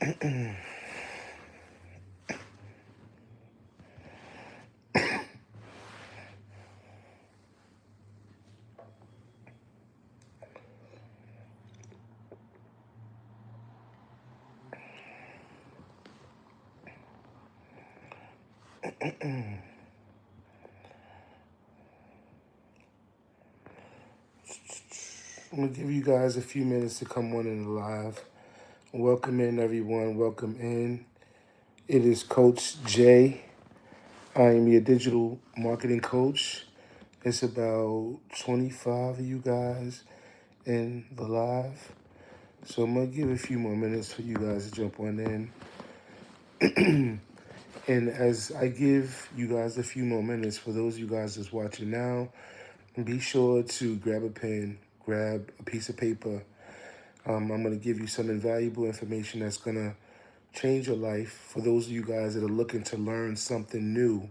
I'm gonna give you guys a few minutes to come on in live. Welcome in, everyone. Welcome in. It is Coach Jay. I am your digital marketing coach. It's about 25 of you guys in the live. So I'm gonna give a few more minutes for you guys to jump on in. And as I give you guys a few more minutes, for those of you guys that's watching now, be sure to grab a pen, grab a piece of paper. I'm going to give you some invaluable information that's going to change your life. For those of you guys that are looking to learn something new,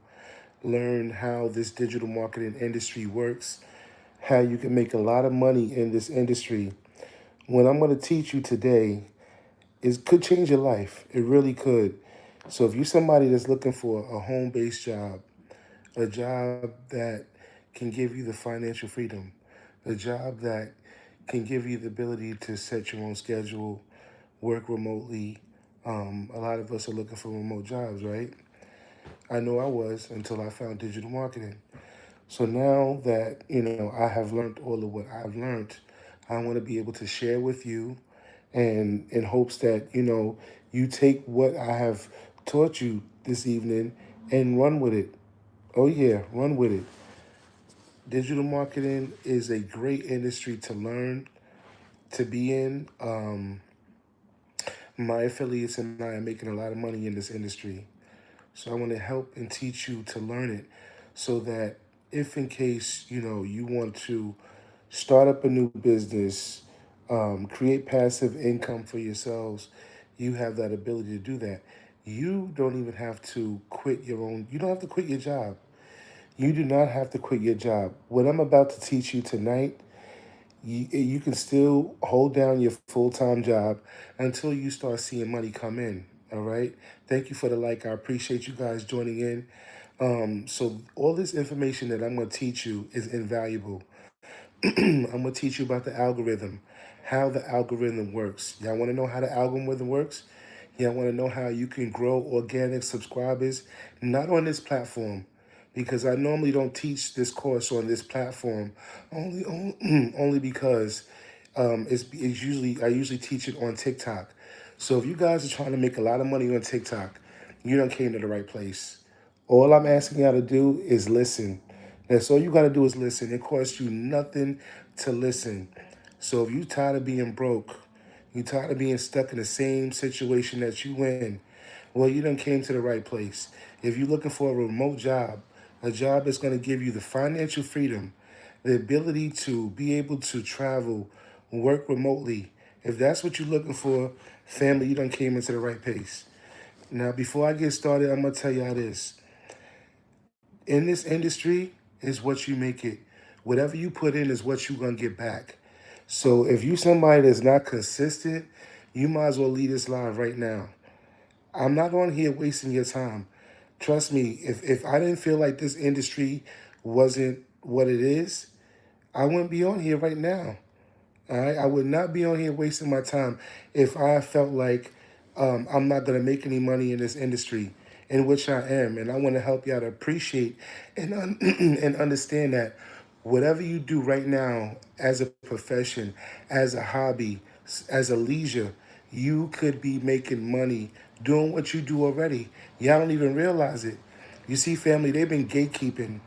learn how this digital marketing industry works, how you can make a lot of money in this industry. What I'm going to teach you today could change your life. It really could. So if you're somebody that's looking for a home-based job, a job that can give you the financial freedom, a job that can give you the ability to set your own schedule, work remotely. A lot of us are looking for remote jobs, right? I know I was until I found digital marketing. So now that, I have learned all of what I've learned, I want to be able to share with you and in hopes that, you take what I have taught you this evening and run with it. Oh yeah, run with it. Digital marketing is a great industry to learn, to be in. My affiliates and I are making a lot of money in this industry. So I want to help and teach you to learn it so that if in case, you want to start up a new business, create passive income for yourselves, you have that ability to do that. You don't even have to you don't have to quit your job. You do not have to quit your job. What I'm about to teach you tonight, you can still hold down your full-time job until you start seeing money come in. All right. Thank you for the like. I appreciate you guys joining in. So all this information that I'm going to teach you is invaluable. I'm going to teach you about the algorithm, how the algorithm works. Y'all want to know how the algorithm works? Y'all want to know how you can grow organic subscribers? Not on this platform, because I normally don't teach this course on this platform, only because I usually teach it on TikTok. So if you guys are trying to make a lot of money on TikTok, you don't came to the right place. All I'm asking y'all to do is listen. That's all you got to do is listen. It costs you nothing to listen. So if you tired of being broke, you tired of being stuck in the same situation that you in, well, you done came to the right place. If you're looking for a remote job, a job that's going to give you the financial freedom, the ability to be able to travel, work remotely, if that's what you're looking for, family, you done came into the right place. Now, before I get started, I'm going to tell y'all this. In this industry is what you make it. Whatever you put in is what you're going to get back. So if you somebody that's not consistent, you might as well leave this live right now. I'm not on here wasting your time. Trust me, if I didn't feel like this industry wasn't what it is, I wouldn't be on here right now. All right, I would not be on here wasting my time if I felt like I'm not going to make any money in this industry, in which I am. And I want to help y'all to appreciate and understand that whatever you do right now as a profession, as a hobby, as a leisure, you could be making money doing what you do already. Y'all don't even realize it. You see, family, they've been gatekeeping.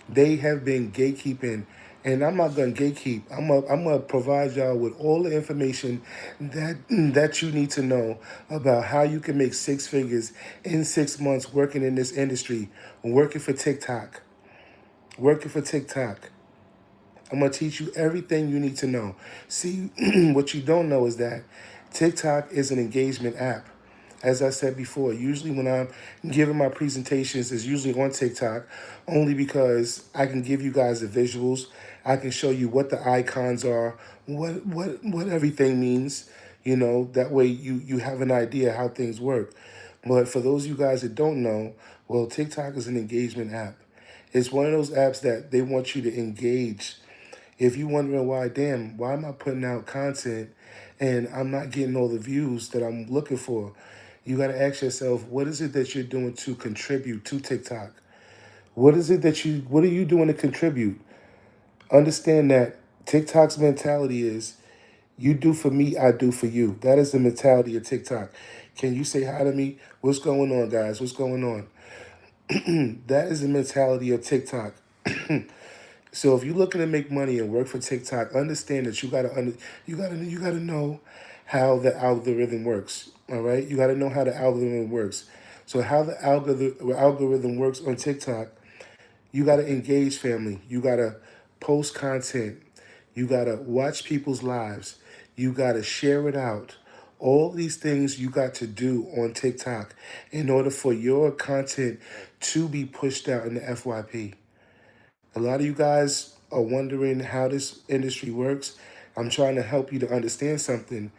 They have been gatekeeping. And I'm not gonna gatekeep. I'm gonna provide y'all with all the information that you need to know about how you can make six figures in 6 months working in this industry, working for TikTok, working for TikTok. I'm going to teach you everything you need to know. See, what you don't know is that TikTok is an engagement app. As I said before, usually when I'm giving my presentations, it's usually on TikTok, only because I can give you guys the visuals. I can show you what the icons are, what everything means. That way you have an idea how things work. But for those of you guys that don't know, well, TikTok is an engagement app. It's one of those apps that they want you to engage. If you're wondering why, damn, why am I putting out content and I'm not getting all the views that I'm looking for? You got to ask yourself, what is it that you're doing to contribute to TikTok? What are you doing to contribute? Understand that TikTok's mentality is you do for me, I do for you. That is the mentality of TikTok. Can you say hi to me? What's going on, guys? What's going on? That is the mentality of TikTok. So if you're looking to make money and work for TikTok, understand that you gotta know how the algorithm works. All right, you gotta know how the algorithm works. So how the algorithm works on TikTok, you gotta engage family. You gotta post content. You gotta watch people's lives. You gotta share it out. All these things you got to do on TikTok in order for your content to be pushed out in the FYP. A lot of you guys are wondering how this industry works. I'm trying to help you to understand something.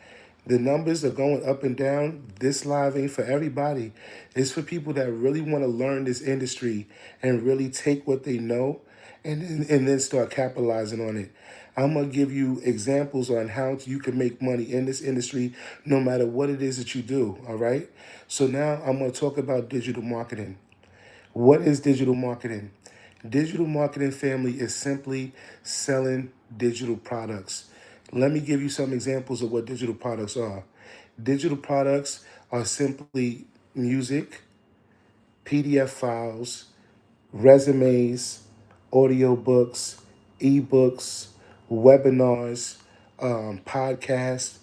The numbers are going up and down. This live ain't for everybody. It's for people that really want to learn this industry and really take what they know and then start capitalizing on it. I'm going to give you examples on how you can make money in this industry no matter what it is that you do, all right? So now I'm going to talk about digital marketing. What is digital marketing? Digital marketing, family, is simply selling digital products. Let me give you some examples of what digital products are. Digital products are simply music, PDF files, resumes, audiobooks, ebooks, webinars, podcasts.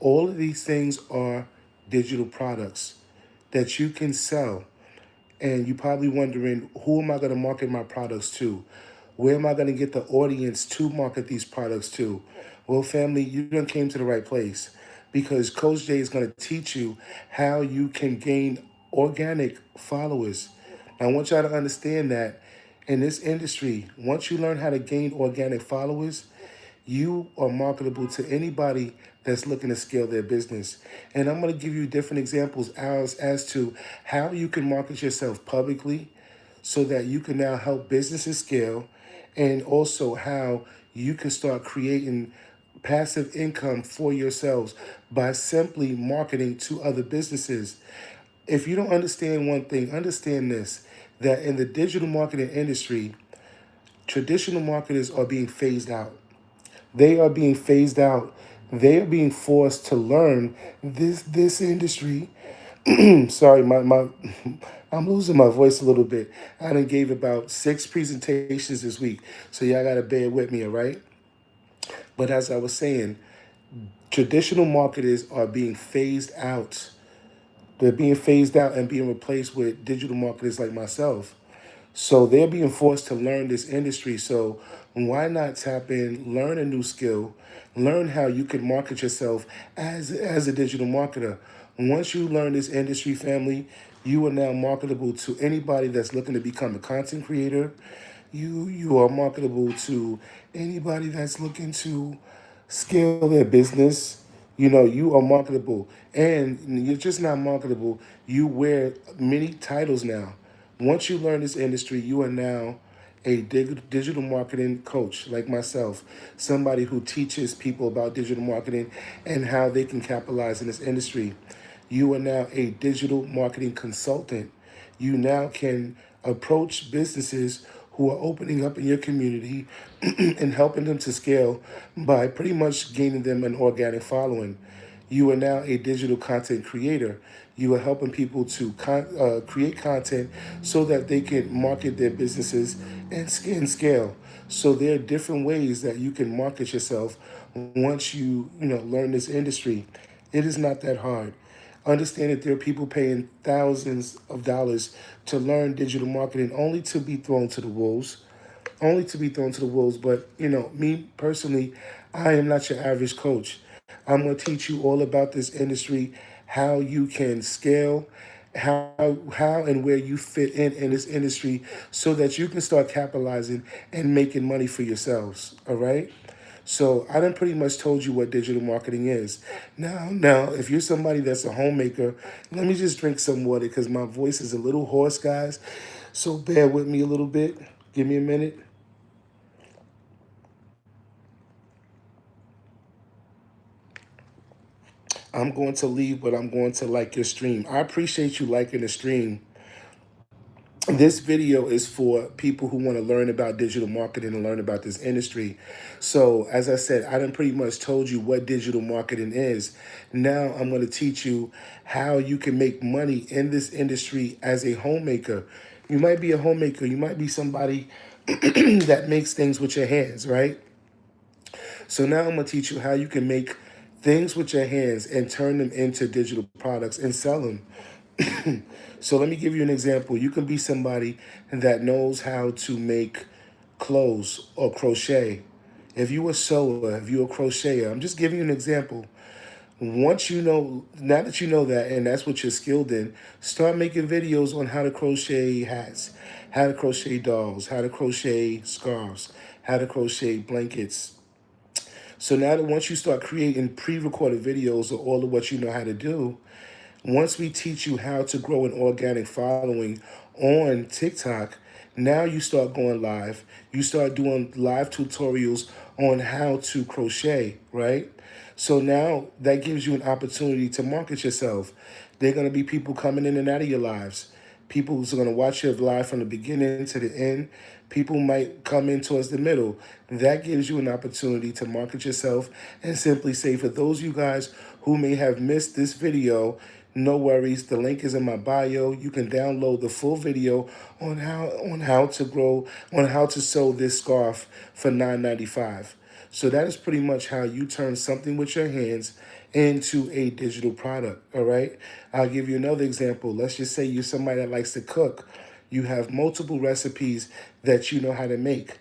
All of these things are digital products that you can sell. And you're probably wondering, who am I going to market my products to? Where am I going to get the audience to market these products to? Well, family, you done came to the right place because Coach Jay is going to teach you how you can gain organic followers. I want y'all to understand that in this industry, once you learn how to gain organic followers, you are marketable to anybody that's looking to scale their business. And I'm going to give you different examples as to how you can market yourself publicly so that you can now help businesses scale, and also how you can start creating passive income for yourselves by simply marketing to other businesses. If you don't understand one thing, understand this, that in the digital marketing industry, traditional marketers are being phased out. They are being phased out. They are being forced to learn this industry. Sorry, my I'm losing my voice a little bit. I done gave about 6 presentations this week, so y'all gotta bear with me, all right? But as I was saying, traditional marketers are being phased out. They're being phased out and being replaced with digital marketers like myself. So they're being forced to learn this industry. So why not tap in, learn a new skill, learn how you can market yourself as a digital marketer. Once you learn this industry, family, you are now marketable to anybody that's looking to become a content creator. You are marketable to anybody that's looking to scale their business. You are marketable, and you're just not marketable. You wear many titles now. Once you learn this industry, you are now a digital marketing coach like myself, somebody who teaches people about digital marketing and how they can capitalize in this industry. You are now a digital marketing consultant. You now can approach businesses who are opening up in your community and helping them to scale by pretty much gaining them an organic following. You are now a digital content creator. You are helping people to create content so that they can market their businesses and scale. So there are different ways that you can market yourself once you learn this industry. It is not that hard. Understand that there are people paying thousands of dollars to learn digital marketing only to be thrown to the wolves. Only to be thrown to the wolves. But, me personally, I am not your average coach. I'm going to teach you all about this industry, how you can scale, how and where you fit in this industry so that you can start capitalizing and making money for yourselves. All right? So I done pretty much told you what digital marketing is. Now, if you're somebody that's a homemaker, let me just drink some water because my voice is a little hoarse, guys. So bear with me a little bit. Give me a minute. I'm going to leave, but I'm going to like your stream. I appreciate you liking the stream. This video is for people who want to learn about digital marketing and learn about this industry. So as I said, I done pretty much told you what digital marketing is. Now I'm going to teach you how you can make money in this industry as a homemaker. You might be a homemaker. You might be somebody that makes things with your hands, right? So now I'm going to teach you how you can make things with your hands and turn them into digital products and sell them. So let me give you an example. You can be somebody that knows how to make clothes or crochet. If you a sewer, if you a crocheter, I'm just giving you an example. Once you know, now that you know that, and that's what you're skilled in, start making videos on how to crochet hats, how to crochet dolls, how to crochet scarves, how to crochet blankets. So now that once you start creating pre-recorded videos of all of what you know how to do, once we teach you how to grow an organic following on TikTok, now you start going live. You start doing live tutorials on how to crochet, right? So now that gives you an opportunity to market yourself. There are going to be people coming in and out of your lives. People who's going to watch your live from the beginning to the end. People might come in towards the middle. That gives you an opportunity to market yourself and simply say, for those of you guys who may have missed this video, no worries. The link is in my bio. You can download the full video on how to grow, on how to sew this scarf for $9.95. So that is pretty much how you turn something with your hands into a digital product, all right? I'll give you another example. Let's just say you're somebody that likes to cook. You have multiple recipes that you know how to make.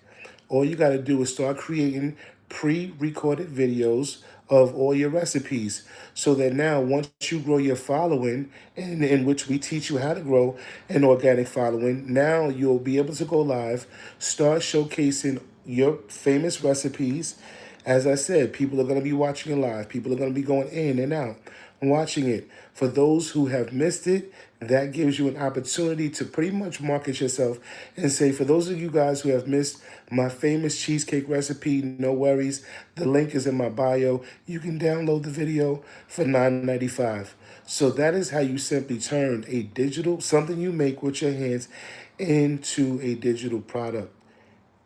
All you got to do is start creating pre-recorded videos of all your recipes so that now once you grow your following, and in which we teach you how to grow an organic following, now you'll be able to go live, start showcasing your famous recipes. As I said, people are going to be watching it live. People are going to be going in and out and watching it. For those who have missed it, that gives you an opportunity to pretty much market yourself and say, for those of you guys who have missed my famous cheesecake recipe, no worries. The link is in my bio. You can download the video for $9.95. So that is how you simply turn a digital, something you make with your hands, into a digital product.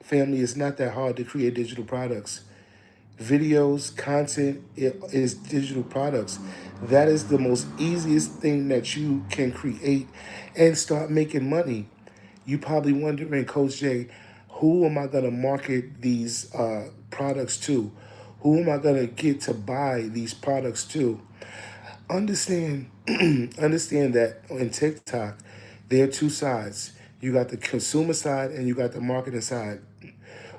Family, it's not that hard to create digital products. Videos, content, it is digital products. That is the most easiest thing that you can create and start making money. You probably wondering, Coach Jay, who am I going to market these products to? Who am I going to get to buy these products to? Understand, understand that in TikTok, there are two sides. You got the consumer side and you got the marketing side.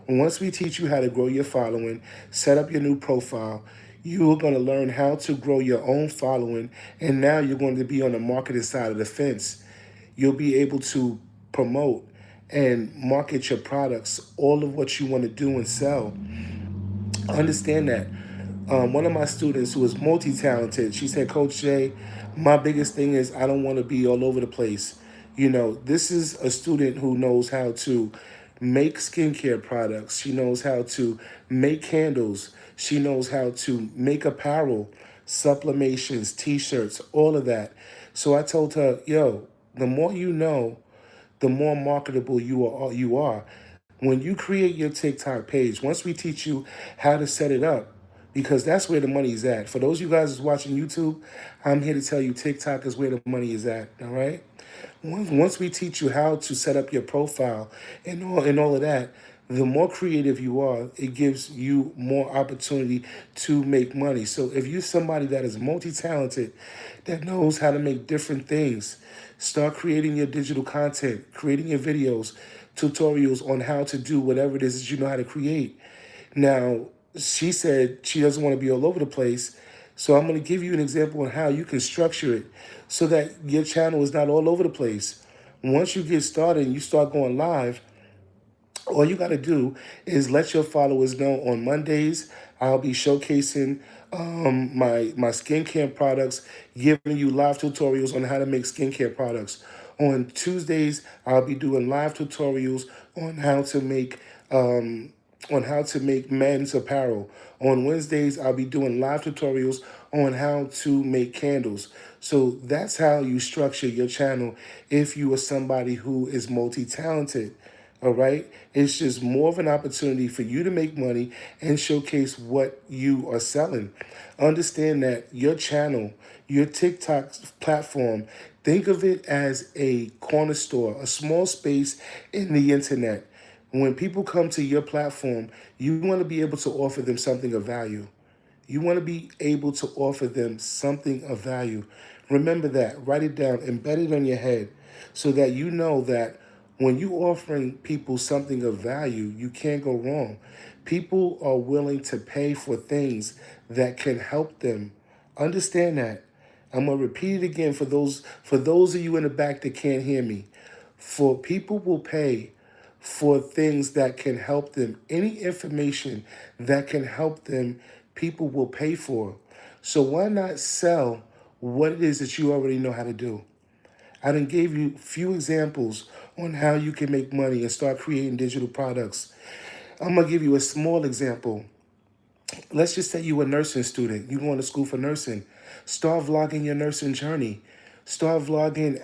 Once we teach you how to grow your following, set up your new profile, you are going to learn how to grow your own following, and now you're going to be on the marketing side of the fence. You'll be able to promote and market your products, all of what you want to do and sell. Understand that. One of my students who is multi-talented, she said, Coach Jay, my biggest thing is I don't want to be all over the place. You know, this is a student who knows how to make skincare products. She knows how to make candles. She knows how to make apparel, supplementations, t-shirts, all of that. So I told her, yo, the more you know, the more marketable you are. When you create your TikTok page, once we teach you how to set it up, because that's where the money's at. For those of you guys who's watching YouTube, I'm here to tell you TikTok is where the money is at, all right? Once we teach you how to set up your profile and all of that, the more creative you are, it gives you more opportunity to make money. So if you're somebody that is multi-talented, that knows how to make different things, start creating your digital content, creating your videos, tutorials on how to do whatever it is that you know how to create. Now, she said she doesn't want to be all over the place. So I'm going to give you an example on how you can structure it so that your channel is not all over the place. Once you get started and you start going live, All you got to do is let your followers know on Mondays I'll be showcasing my skincare products, giving you live tutorials on how to make skincare products. On Tuesdays I'll be doing live tutorials on um, how to make men's apparel. On Wednesdays I'll be doing live tutorials on how to make candles. So that's how you structure your channel if you are somebody who is multi-talented. All right. It's just more of an opportunity for you to make money and showcase what you are selling. Understand that your channel, your TikTok platform, think of it as a corner store, a small space in the internet. When people come to your platform, you want to be able to offer them something of value. You want to be able to offer them something of value. Remember that. Write it down. Embed it on your head so that you know that when you're offering people something of value, you can't go wrong. People are willing to pay for things that can help them. Understand that. I'm gonna repeat it again for those of you in the back that can't hear me. For people will pay for things that can help them. Any information that can help them, people will pay for. So why not sell what it is that you already know how to do? I done gave you a few examples on how you can make money and start creating digital products. I'm gonna give you a small example. Let's just say you're a nursing student. You're going to school for nursing. Start vlogging your nursing journey. Start vlogging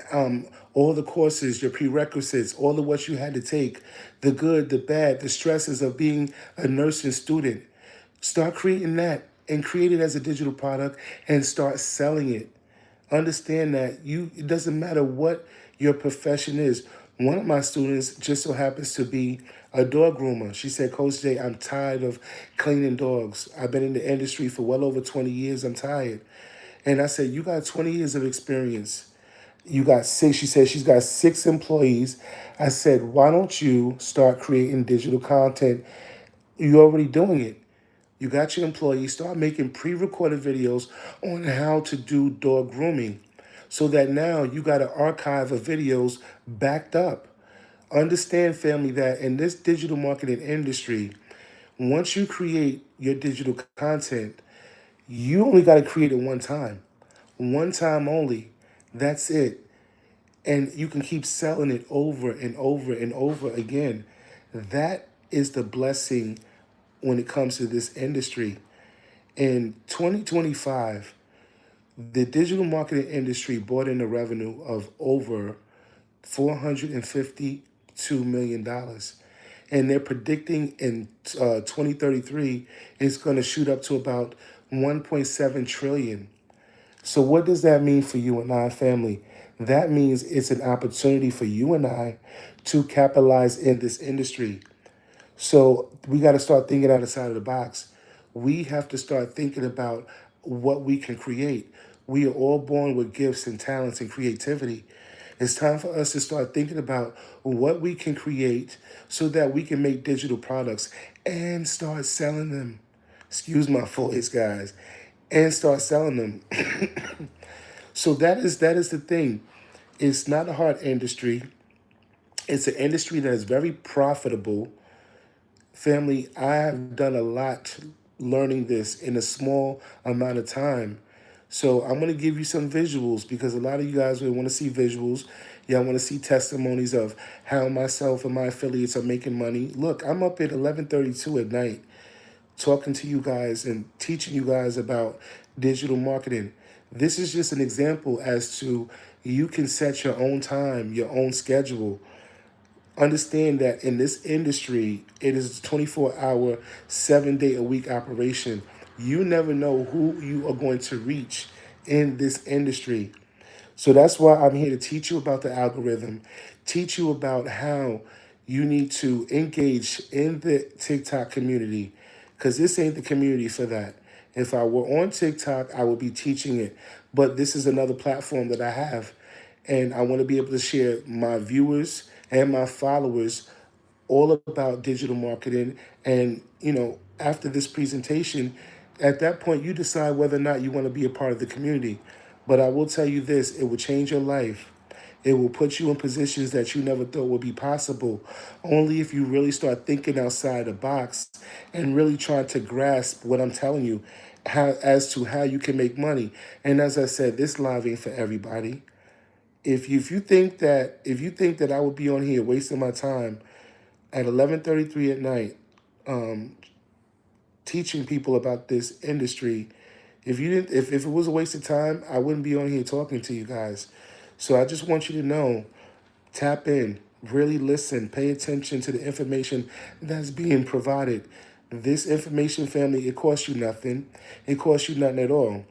all the courses, your prerequisites, all of what you had to take, the good, the bad, the stresses of being a nursing student. Start creating that and create it as a digital product and start selling it. Understand that it doesn't matter what your profession is. One of my students just so happens to be a dog groomer. She said, Coach Jay, I'm tired of cleaning dogs. I've been in the industry for well over 20 years. I'm tired. And I said, you got 20 years of experience. You got six. She said she's got 6 employees. I said, why don't you start creating digital content? You're already doing it. You got your employees, start making pre-recorded videos on how to do dog grooming so that now you got an archive of videos backed up. Understand, family, that in this digital marketing industry, once you create your digital content, you only got to create it one time only. That's it. And you can keep selling it over and over and over again. That is the blessing when it comes to this industry. In 2025, the digital marketing industry brought in a revenue of over $452 million. dollars. And they're predicting in 2033, it's going to shoot up to about 1.7 trillion. So what does that mean for you and I, family? That means it's an opportunity for you and I to capitalize in this industry. So we got to start thinking outside of the box. We have to start thinking about what we can create. We are all born with gifts and talents and creativity. It's time for us to start thinking about what we can create so that we can make digital products and start selling them. Excuse my voice, guys. And start selling them. So that is the thing. It's not a hard industry. It's an industry that is very profitable. Family, I have done a lot learning this in a small amount of time. So I'm going to give you some visuals because a lot of you guys will want to see visuals. Y'all want to see testimonies of how myself and my affiliates are making money. Look, I'm up at 11:32 at night talking to you guys and teaching you guys about digital marketing. This is just an example as to you can set your own time, your own schedule. Understand that in this industry, it is a 24-hour, 7-day-a-week operation. You never know who you are going to reach in this industry. So that's why I'm here to teach you about the algorithm, teach you about how you need to engage in the TikTok community, because this ain't the community for that. If I were on TikTok, I would be teaching it. But this is another platform that I have. And I want to be able to share my viewers and my followers all about digital marketing. And, after this presentation, at that point, you decide whether or not you want to be a part of the community. But I will tell you this, it will change your life. It will put you in positions that you never thought would be possible. Only if you really start thinking outside the box and really trying to grasp what I'm telling you, how as to how you can make money. And as I said, this live ain't for everybody. If you think that I would be on here wasting my time at 11:33 at night, um, teaching people about this industry, if it was a waste of time, I wouldn't be on here talking to you guys. So I just want you to know, tap in, really listen, pay attention to the information that's being provided. This information, family, it costs you nothing. It costs you nothing at all.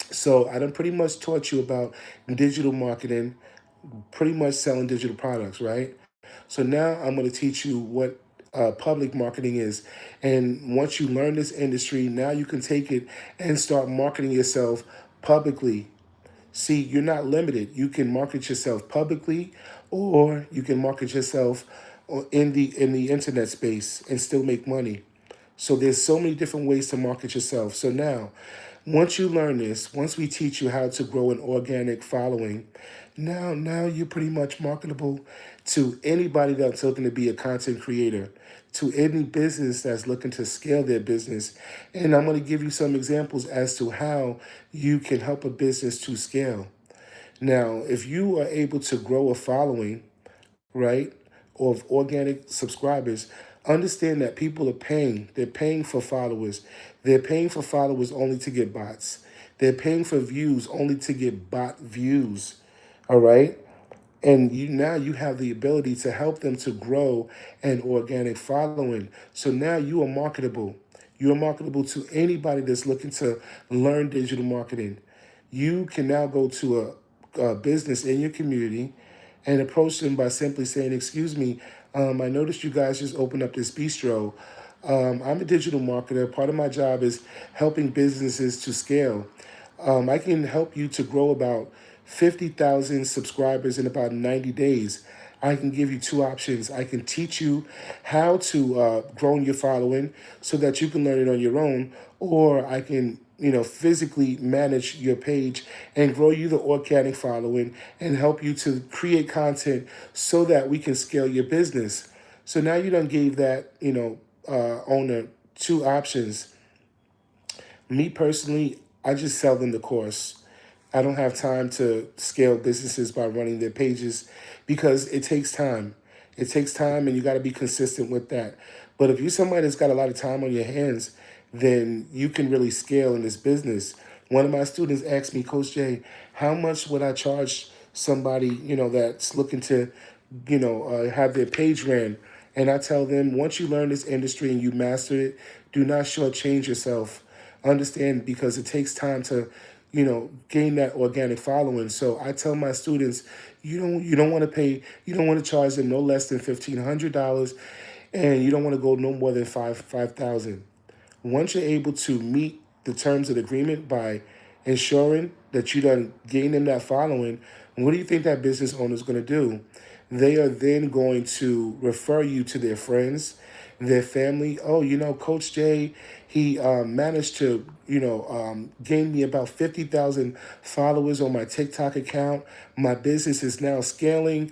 So I done pretty much taught you about digital marketing, pretty much selling digital products, right? So now I'm going to teach you what public marketing is. And once you learn this industry, now you can take it and start marketing yourself publicly. See, you're not limited. You can market yourself publicly, or you can market yourself in the internet space and still make money. So there's so many different ways to market yourself. So now, once you learn this, once we teach you how to grow an organic following, now you're pretty much marketable to anybody that's looking to be a content creator, to any business that's looking to scale their business. And I'm going to give you some examples as to how you can help a business to scale. Now, if you are able to grow a following, right, of organic subscribers, understand that people are paying. They're paying for followers. They're paying for followers only to get bots. They're paying for views only to get bot views. All right. And now you have the ability to help them to grow an organic following. So now you are marketable. You are marketable to anybody that's looking to learn digital marketing. You can now go to a business in your community and approach them by simply saying, "Excuse me, I noticed you guys just opened up this bistro. I'm a digital marketer. Part of my job is helping businesses to scale. I can help you to grow about 50,000 subscribers in about 90 days. I can give you two options. I can teach you how to grow your following so that you can learn it on your own, or I can, physically manage your page and grow you the organic following and help you to create content so that we can scale your business." So now you done gave that, owner two options. Me personally, I just sell them the course. I don't have time to scale businesses by running their pages because it takes time. It takes time and you got to be consistent with that. But if you're somebody that's got a lot of time on your hands, then you can really scale in this business. One of my students asked me, "Coach Jay, how much would I charge somebody, that's looking to, have their page ran?" And I tell them, once you learn this industry and you master it, do not shortchange yourself. Understand, because it takes time to, gain that organic following. So I tell my students, you don't want to pay, you don't want to charge them no less than $1,500, and you don't want to go no more than 5,000. Once you're able to meet the terms of the agreement by ensuring that you done gain them that following, what do you think that business owner is going to do? They are then going to refer you to their friends, their family. "Oh, Coach Jay, he managed to, gain me about 50,000 followers on my TikTok account. My business is now scaling.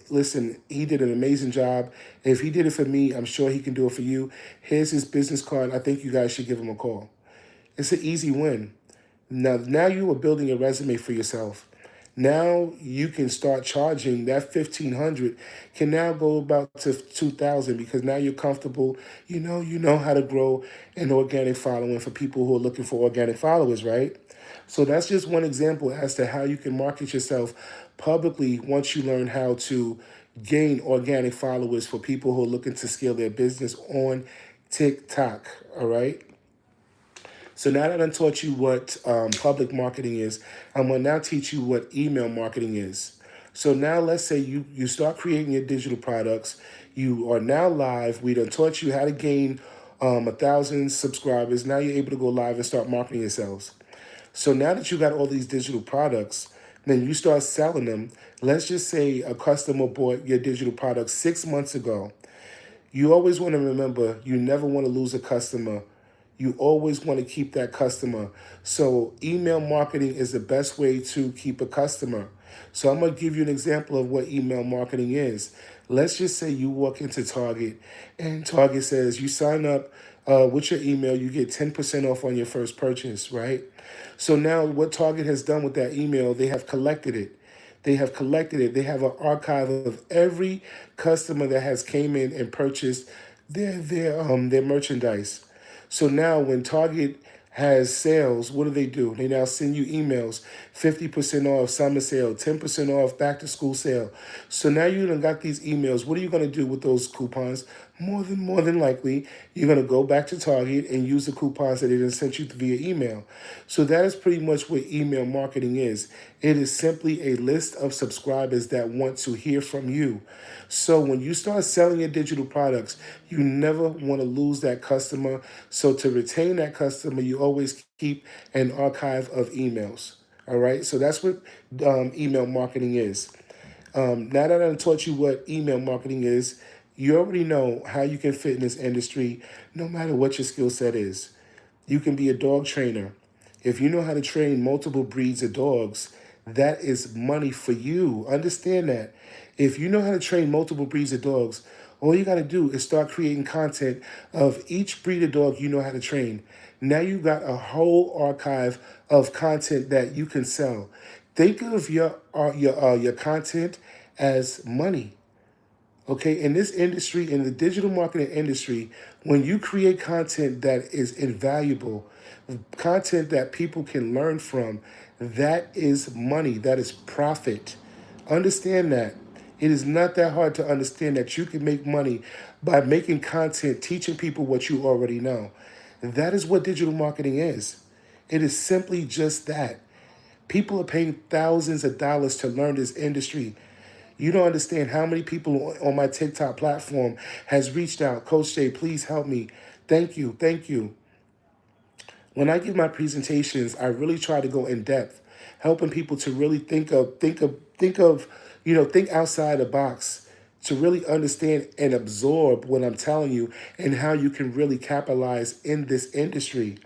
Listen, he did an amazing job. If he did it for me, I'm sure he can do it for you. Here's his business card. I think you guys should give him a call." It's an easy win. Now you are building a resume for yourself. Now you can start charging. That 1,500 can now go about to 2,000 because now you're comfortable. You know how to grow an organic following for people who are looking for organic followers, right? So that's just one example as to how you can market yourself publicly once you learn how to gain organic followers for people who are looking to scale their business on TikTok. All right. So now that I taught you what public marketing is, I'm going to now teach you what email marketing is. So now let's say you start creating your digital products. You are now live. We done taught you how to gain 1,000 subscribers. Now you're able to go live and start marketing yourselves. So now that you got all these digital products, then you start selling them. Let's just say a customer bought your digital product 6 months ago. You always want to remember, you never want to lose a customer. You always want to keep that customer. So email marketing is the best way to keep a customer. So I'm going to give you an example of what email marketing is. Let's just say you walk into Target and Target says you sign up with your email, you get 10% off on your first purchase, right? So now what Target has done with that email, they have collected it. They have collected it. They have an archive of every customer that has came in and purchased their merchandise. So now when Target has sales, what do? They now send you emails, 50% off summer sale, 10% off back to school sale. So now you done got these emails. What are you going to do with those coupons? More than likely, you're going to go back to Target and use the coupons that they done sent you via email. So that is pretty much what email marketing is. It is simply a list of subscribers that want to hear from you. So when you start selling your digital products, you never want to lose that customer. So to retain that customer, you always keep an archive of emails. All right. So that's what email marketing is. Now that I've taught you what email marketing is, you already know how you can fit in this industry no matter what your skill set is. You can be a dog trainer. If you know how to train multiple breeds of dogs, that is money for you. Understand that. If you know how to train multiple breeds of dogs, all you got to do is start creating content of each breed of dog you know how to train. Now you got a whole archive of content that you can sell. Think of your content as money. Okay, in this industry, in the digital marketing industry, when you create content that is invaluable, content that people can learn from, that is money, that is profit. Understand that. It is not that hard to understand that you can make money by making content, teaching people what you already know. That is what digital marketing is. It is simply just that. People are paying thousands of dollars to learn this industry. You don't understand how many people on my TikTok platform has reached out. Coach Jay, please help me. Thank you. Thank you. When I give my presentations, I really try to go in depth, helping people to really think outside the box, to really understand and absorb what I'm telling you and how you can really capitalize in this industry.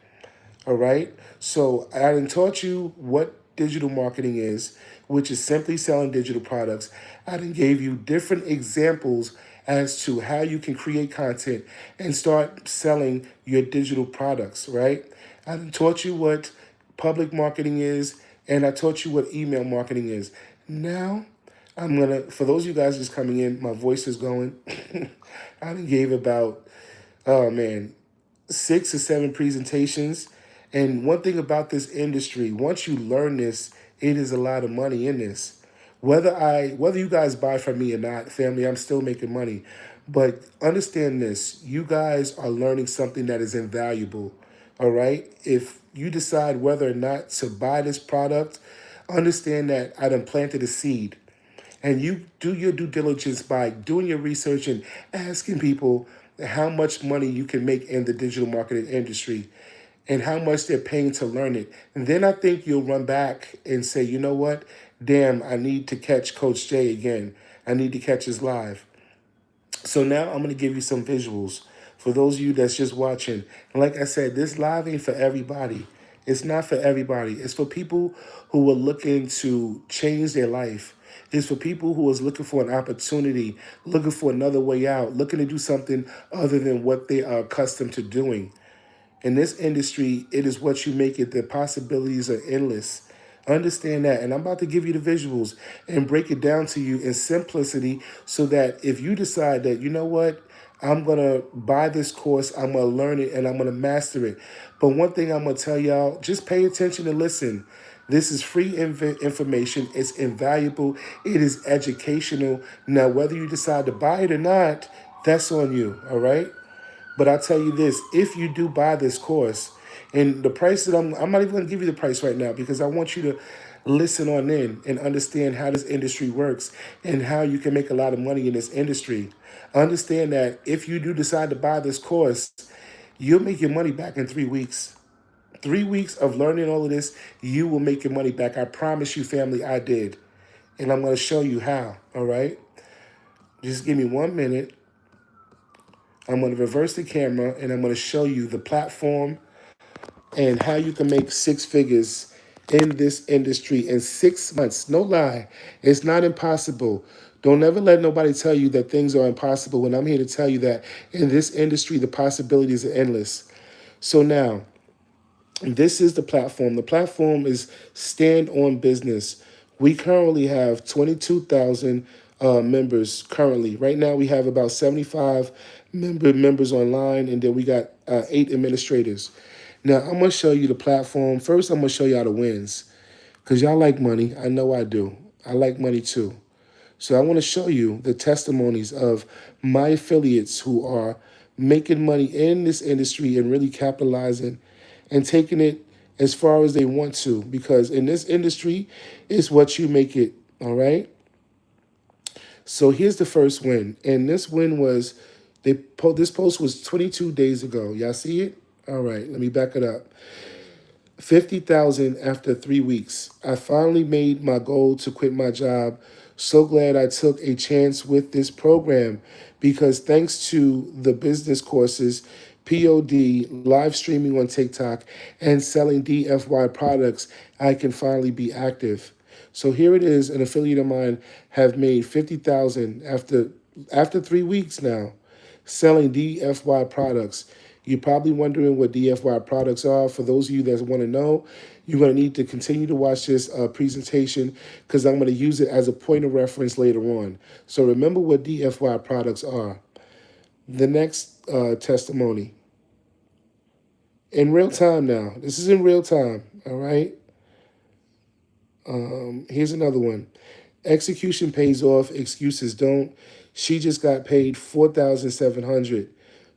All right. So I done taught you what digital marketing is, which is simply selling digital products. I done gave you different examples as to how you can create content and start selling your digital products, right? I done taught you what public marketing is, and I taught you what email marketing is. Now, for those of you guys just coming in, my voice is going. I done gave about, oh man, 6 or 7 presentations. And one thing about this industry, once you learn this, it is a lot of money in this. Whether you guys buy from me or not, family, I'm still making money. But understand this, you guys are learning something that is invaluable. All right? If you decide whether or not to buy this product, understand that I done planted a seed. And you do your due diligence by doing your research and asking people how much money you can make in the digital marketing industry and how much they're paying to learn it. And then I think you'll run back and say, you know what? Damn, I need to catch Coach Jay again. I need to catch his live. So now I'm going to give you some visuals for those of you that's just watching. And like I said, this live ain't for everybody. It's not for everybody. It's for people who are looking to change their life. It's for people who is looking for an opportunity, looking for another way out, looking to do something other than what they are accustomed to doing. In this industry, it is what you make it. The possibilities are endless. Understand that. And I'm about to give you the visuals and break it down to you in simplicity so that if you decide that, you know what, I'm going to buy this course, I'm going to learn it, and I'm going to master it. But one thing I'm going to tell y'all, just pay attention and listen. This is free information. It's invaluable. It is educational. Now, whether you decide to buy it or not, that's on you, all right? But I'll tell you this, if you do buy this course, and the price that I'm not even going to give you the price right now because I want you to listen on in and understand how this industry works and how you can make a lot of money in this industry. Understand that if you do decide to buy this course, you'll make your money back in 3 weeks. 3 weeks of learning all of this, you will make your money back. I promise you, family, I did. And I'm going to show you how, all right? Just give me 1 minute. I'm going to reverse the camera and I'm going to show you the platform and how you can make six figures in this industry in 6 months. No lie, it's not impossible. Don't ever let nobody tell you that things are impossible when I'm here to tell you that in this industry, the possibilities are endless. So now, this is the platform. The platform is Stand on Business. We currently have 22,000 members currently. Right now, we have about 75 members online, and then we got 8 administrators. Now, I'm going to show you the platform. First, I'm going to show y'all the wins because y'all like money. I know I do. I like money too. So I want to show you the testimonies of my affiliates who are making money in this industry and really capitalizing and taking it as far as they want to, because in this industry, it's what you make it. All right. So here's the first win. And this win was this post was 22 days ago. Y'all see it? All right. Let me back it up. 50,000 after 3 weeks. I finally made my goal to quit my job. So glad I took a chance with this program because thanks to the business courses, POD, live streaming on TikTok, and selling DFY products, I can finally be active. So here it is, an affiliate of mine have made 50,000 after 3 weeks now selling DFY products. You're probably wondering what DFY products are. For those of you that want to know, you're going to need to continue to watch this presentation because I'm going to use it as a point of reference later on. So remember what DFY products are. The next testimony. In real time now. This is in real time, all right? Here's another one. Execution pays off, excuses don't. She just got paid $4,700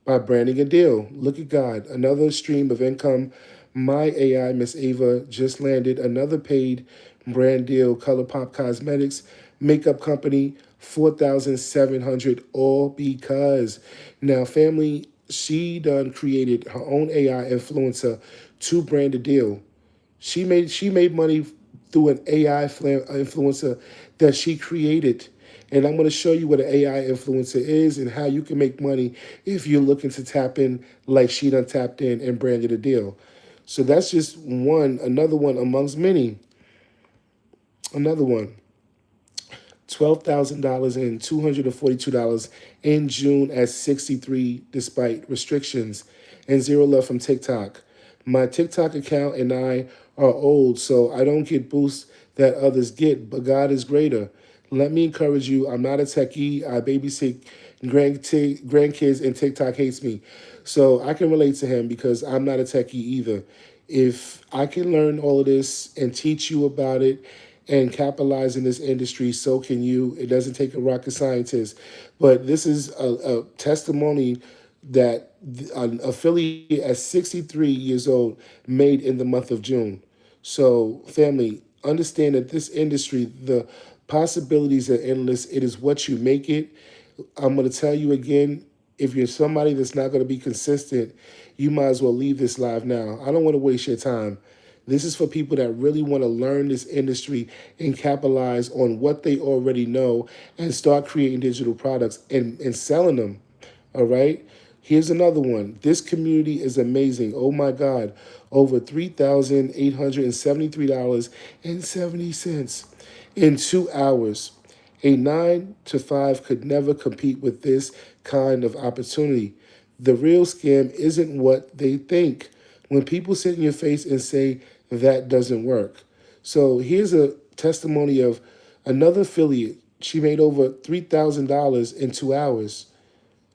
by branding a deal. Look at God, another stream of income. My AI, Miss Ava, just landed another paid brand deal. ColourPop Cosmetics, makeup company, 4,700, all because now family. She done created her own AI influencer to brand a deal. She made money through an AI influencer that she created. And I'm going to show you what an AI influencer is and how you can make money if you're looking to tap in like she done tapped in and branded a deal. So that's just another one amongst many. Another one. $12,000 and $242 in June at 63 despite restrictions and zero love from TikTok. My TikTok account and I are old, so I don't get boosts that others get, but God is greater. Let me encourage you, I'm not a techie. I babysit grandkids and TikTok hates me. So I can relate to him because I'm not a techie either. If I can learn all of this and teach you about it and capitalize in this industry, so can you. It doesn't take a rocket scientist. But this is a testimony that an affiliate at 63 years old made in the month of June. So, family, understand that this industry, the possibilities are endless. It is what you make it. I'm going to tell you again, if you're somebody that's not going to be consistent, you might as well leave this live now. I don't want to waste your time. This is for people that really want to learn this industry and capitalize on what they already know and start creating digital products and selling them. All right. Here's another one. This community is amazing. Oh my God. Over $3,873.70 in 2 hours. A 9 to 5 could never compete with this kind of opportunity. The real scam isn't what they think. When people sit in your face and say that doesn't work. So here's a testimony of another affiliate. She made over $3,000 in 2 hours.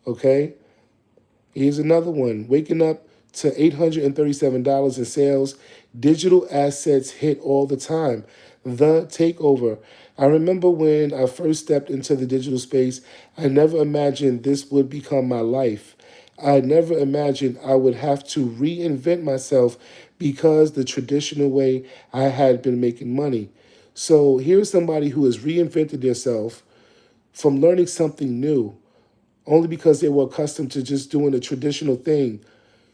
Okay. Here's another one. Waking up to $837 in sales. Digital assets hit all the time. The takeover. I remember when I first stepped into the digital space, I never imagined this would become my life. I never imagined I would have to reinvent myself because the traditional way I had been making money. So here's somebody who has reinvented themselves from learning something new only because they were accustomed to just doing the traditional thing.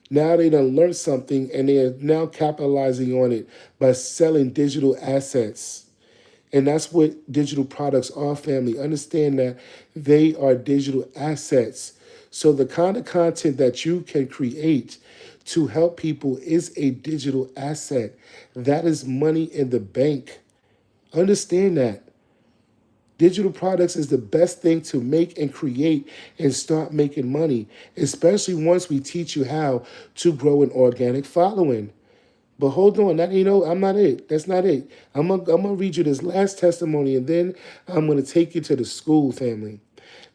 Now they done learned something and they are now capitalizing on it by selling digital assets. And that's what digital products are, family. Understand that they are digital assets. So the kind of content that you can create to help people is a digital asset. That is money in the bank. Understand that. Digital products is the best thing to make and create and start making money, especially once we teach you how to grow an organic following. But hold on, that I'm not it. That's not it. I'm gonna read you this last testimony, and then I'm gonna take you to the school, family.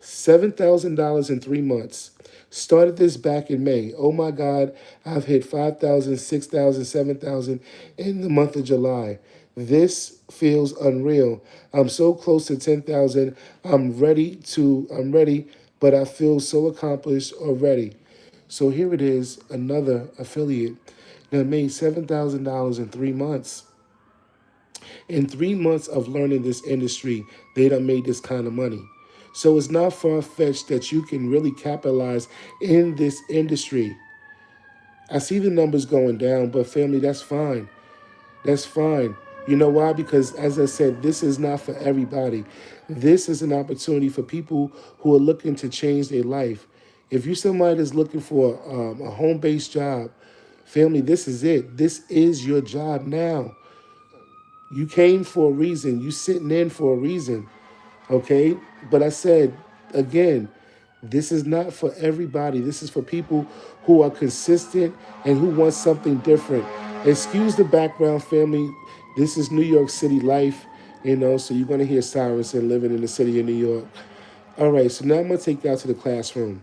$7,000 in 3 months. Started this back in May. Oh my God, I've hit 5,000, 6,000, 7,000 in the month of July. This feels unreal. I'm so close to 10,000. I'm ready, but I feel so accomplished already. So here it is, another affiliate that made $7,000 in 3 months. In 3 months of learning this industry, they done made this kind of money. So it's not far fetched that you can really capitalize in this industry. I see the numbers going down, but family, that's fine. That's fine. You know why? Because as I said, this is not for everybody. This is an opportunity for people who are looking to change their life. If you're somebody that's looking for a home-based job, family, this is it. This is your job now. You came for a reason. You sitting in for a reason. Okay? But I said, again, this is not for everybody. This is for people who are consistent and who want something different. Excuse the background, family. This is New York City life, so you're going to hear sirens and living in the city of New York. All right, so now I'm going to take you out to the classroom.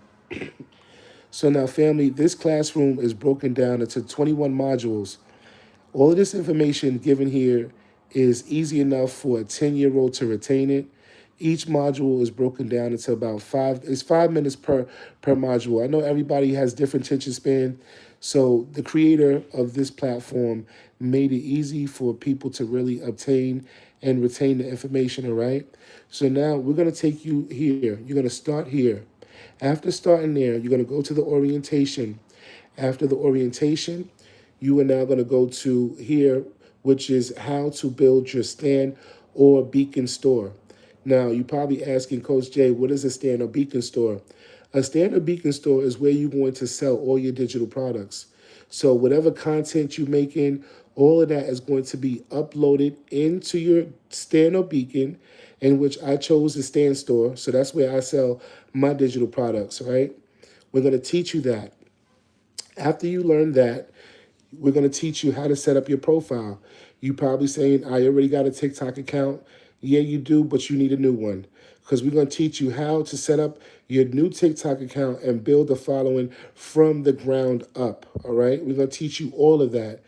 So now, family, this classroom is broken down into 21 modules. All of this information given here is easy enough for a 10-year-old to retain it. Each module is broken down into about it's 5 minutes per module. I know everybody has different attention span, so the creator of this platform made it easy for people to really obtain and retain the information, all right? So now we're going to take you here. You're going to start here. After starting there, you're going to go to the orientation. After the orientation, you are now going to go to here, which is how to build your stand or beacon store. Now, you're probably asking, Coach Jay, what is a stand or beacon store? A stand or beacon store is where you're going to sell all your digital products. So whatever content you're making, all of that is going to be uploaded into your stand or beacon, in which I chose the stand store. So that's where I sell my digital products, right? We're going to teach you that. After you learn that, we're going to teach you how to set up your profile. You probably saying, I already got a TikTok account. Yeah, you do, but you need a new one. Because we're going to teach you how to set up your new TikTok account and build a following from the ground up. All right? We're going to teach you all of that.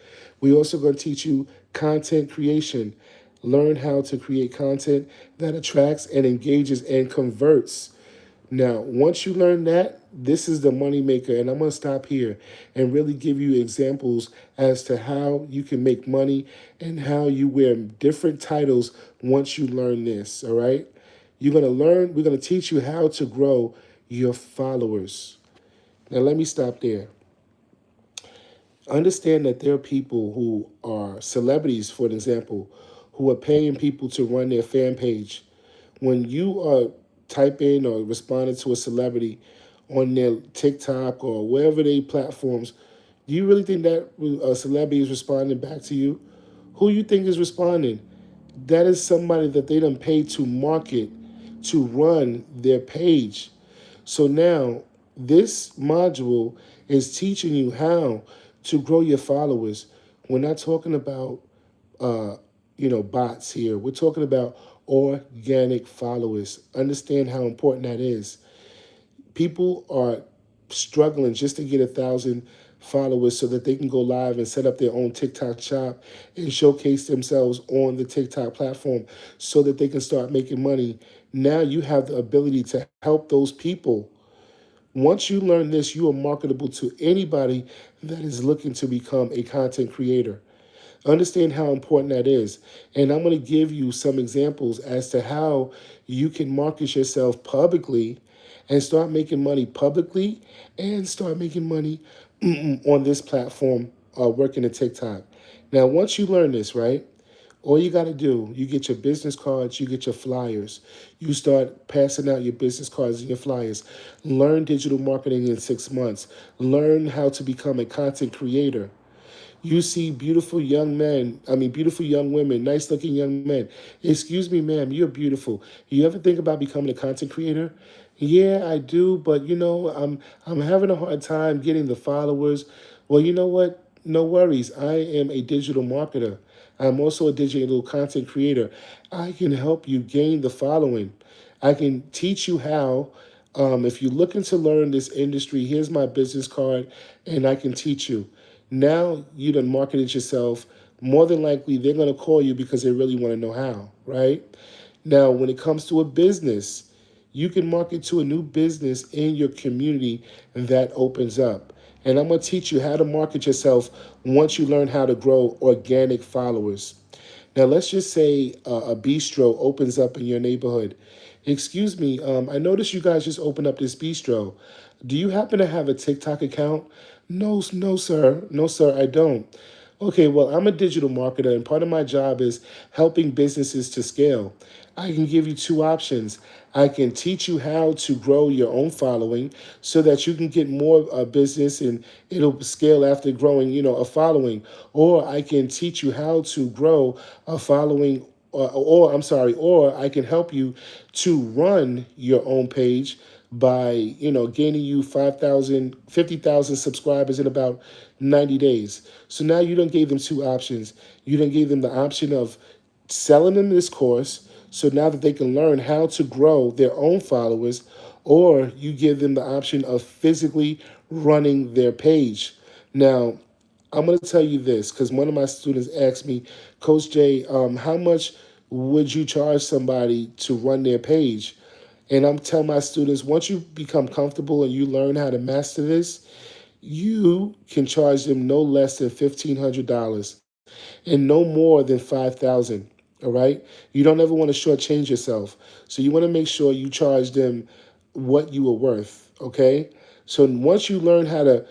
We're also going to teach you content creation. Learn how to create content that attracts and engages and converts. Now, once you learn that, this is the money maker. And I'm going to stop here and really give you examples as to how you can make money and how you wear different titles once you learn this. All right. We're going to teach you how to grow your followers. Now, let me stop there. Understand that there are people who are celebrities, for an example, who are paying people to run their fan page. When you are typing or responding to a celebrity on their TikTok or wherever they platforms, do you really think that a celebrity is responding back to you? Who you think is responding? That is somebody that they done paid to market, to run their page. So now this module is teaching you how to grow your followers. We're not talking about bots here. We're talking about organic followers. Understand how important that is. People are struggling just to get 1,000 followers so that they can go live and set up their own TikTok shop and showcase themselves on the TikTok platform so that they can start making money. Now you have the ability to help those people. Once you learn this, you are marketable to anybody that is looking to become a content creator. Understand how important that is. And I'm going to give you some examples as to how you can market yourself publicly and start making money publicly and start making money on this platform working at TikTok. Now, once you learn this, right, All you got to do, you get your business cards, you get your flyers. You start passing out your business cards and your flyers. Learn digital marketing in 6 months. Learn how to become a content creator. You see beautiful young men, beautiful young women, nice looking young men. Excuse me, ma'am, you're beautiful. You ever think about becoming a content creator? Yeah, I do, but I'm having a hard time getting the followers. Well, you know what? No worries. I am a digital marketer. I'm also a digital content creator. I can help you gain the following. I can teach you how. If you're looking to learn this industry, here's my business card, and I can teach you. Now you done marketed yourself. More than likely, they're going to call you because they really want to know how, right? Now, when it comes to a business, you can market to a new business in your community that opens up. And I'm going to teach you how to market yourself once you learn how to grow organic followers. Now, let's just say a bistro opens up in your neighborhood. Excuse me, I noticed you guys just opened up this bistro. Do you happen to have a TikTok account? No, no, sir. No, sir, I don't. Okay, well, I'm a digital marketer, and part of my job is helping businesses to scale. I can give you two options. I can teach you how to grow your own following so that you can get more business and it'll scale after growing, a following. Or I can teach you how to grow a following, or I'm sorry, or I can help you to run your own page by gaining you 5,000, 50,000 subscribers in about 90 days. So now you don't gave them two options. You don't gave them the option of selling them this course so now that they can learn how to grow their own followers, or you give them the option of physically running their page. Now, I'm going to tell you this because one of my students asked me, Coach Jay, how much would you charge somebody to run their page? And I'm telling my students, once you become comfortable and you learn how to master this, you can charge them no less than $1,500 and no more than 5,000. All right. You don't ever want to shortchange yourself. So you want to make sure you charge them what you are worth. Okay. So once you learn how to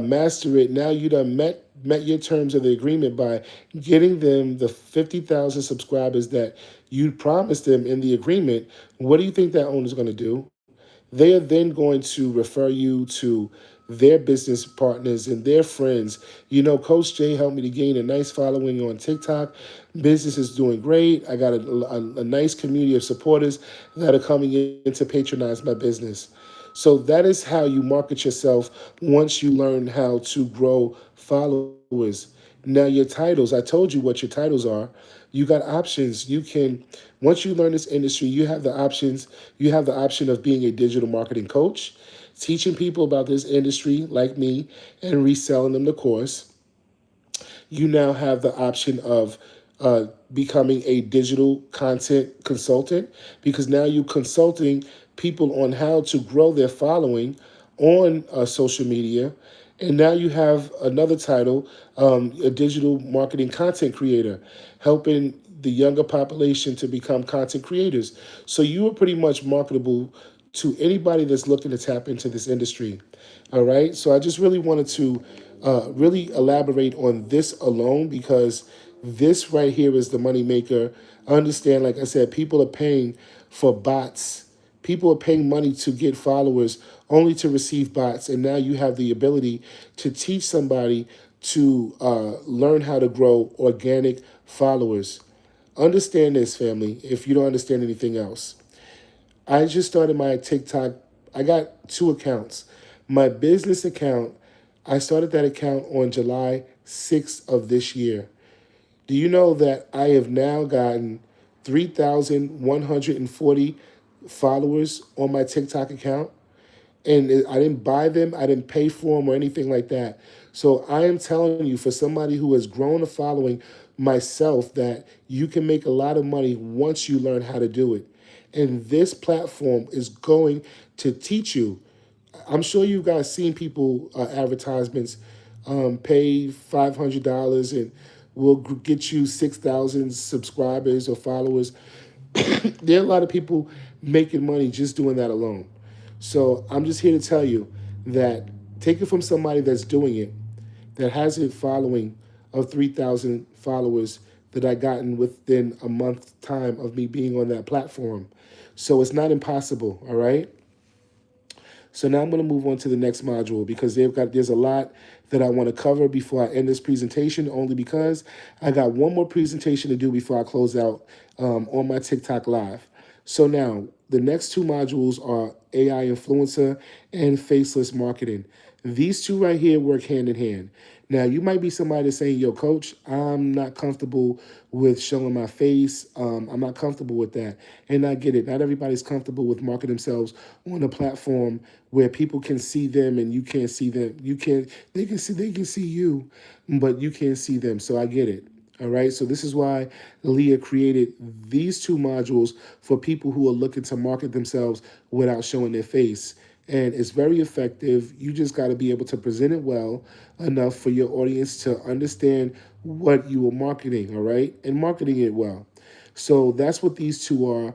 master it, now you done met your terms of the agreement by getting them the 50,000 subscribers that you promised them in the agreement. What do you think that owner is going to do? They are then going to refer you to their business partners and their friends. Coach Jay helped me to gain a nice following on TikTok. Business is doing great. I got a nice community of supporters that are coming in to patronize my business. So that is how you market yourself once you learn how to grow followers. Now, your titles, I told you what your titles are. You got options. You can, once you learn this industry, you have the options. You have the option of being a digital marketing coach, teaching people about this industry like me, and reselling them the course. You now have the option of becoming a digital content consultant because now you're consulting people on how to grow their following on social media. And now you have another title, a digital marketing content creator, helping the younger population to become content creators. So you are pretty much marketable to anybody that's looking to tap into this industry. All right. So I just really wanted to really elaborate on this alone because this right here is the money maker. Understand, like I said, people are paying for bots. People are paying money to get followers only to receive bots. And now you have the ability to teach somebody to learn how to grow organic followers. Understand this, family, if you don't understand anything else. I just started my TikTok. I got two accounts. My business account, I started that account on July 6th of this year. Do you know that I have now gotten 3,140 followers on my TikTok account? And I didn't buy them, I didn't pay for them or anything like that. So I am telling you, for somebody who has grown a following myself, that you can make a lot of money once you learn how to do it. And this platform is going to teach you. I'm sure you guys seen people advertisements pay $500 and we'll get you 6,000 subscribers or followers. There are a lot of people making money just doing that alone. So I'm just here to tell you that take it from somebody that's doing it, that has a following of 3,000 followers. that I gotten within a month time of me being on that platform. So it's not impossible, all right? So now I'm going to move on to the next module because there's a lot that I want to cover before I end this presentation. Only because I got one more presentation to do before I close out on my TikTok live. So now the next two modules are AI influencer and faceless marketing. These two right here work hand in hand. Now, you might be somebody that's saying, yo, coach, I'm not comfortable with showing my face. I'm not comfortable with that. And I get it. Not everybody's comfortable with marketing themselves on a platform where people can see them and you can't see them. They can see you, but you can't see them. So I get it. All right, so this is why Leah created these two modules for people who are looking to market themselves without showing their face. And it's very effective. You just got to be able to present it well enough for your audience to understand what you are marketing, all right, and marketing it well. So that's what these two are.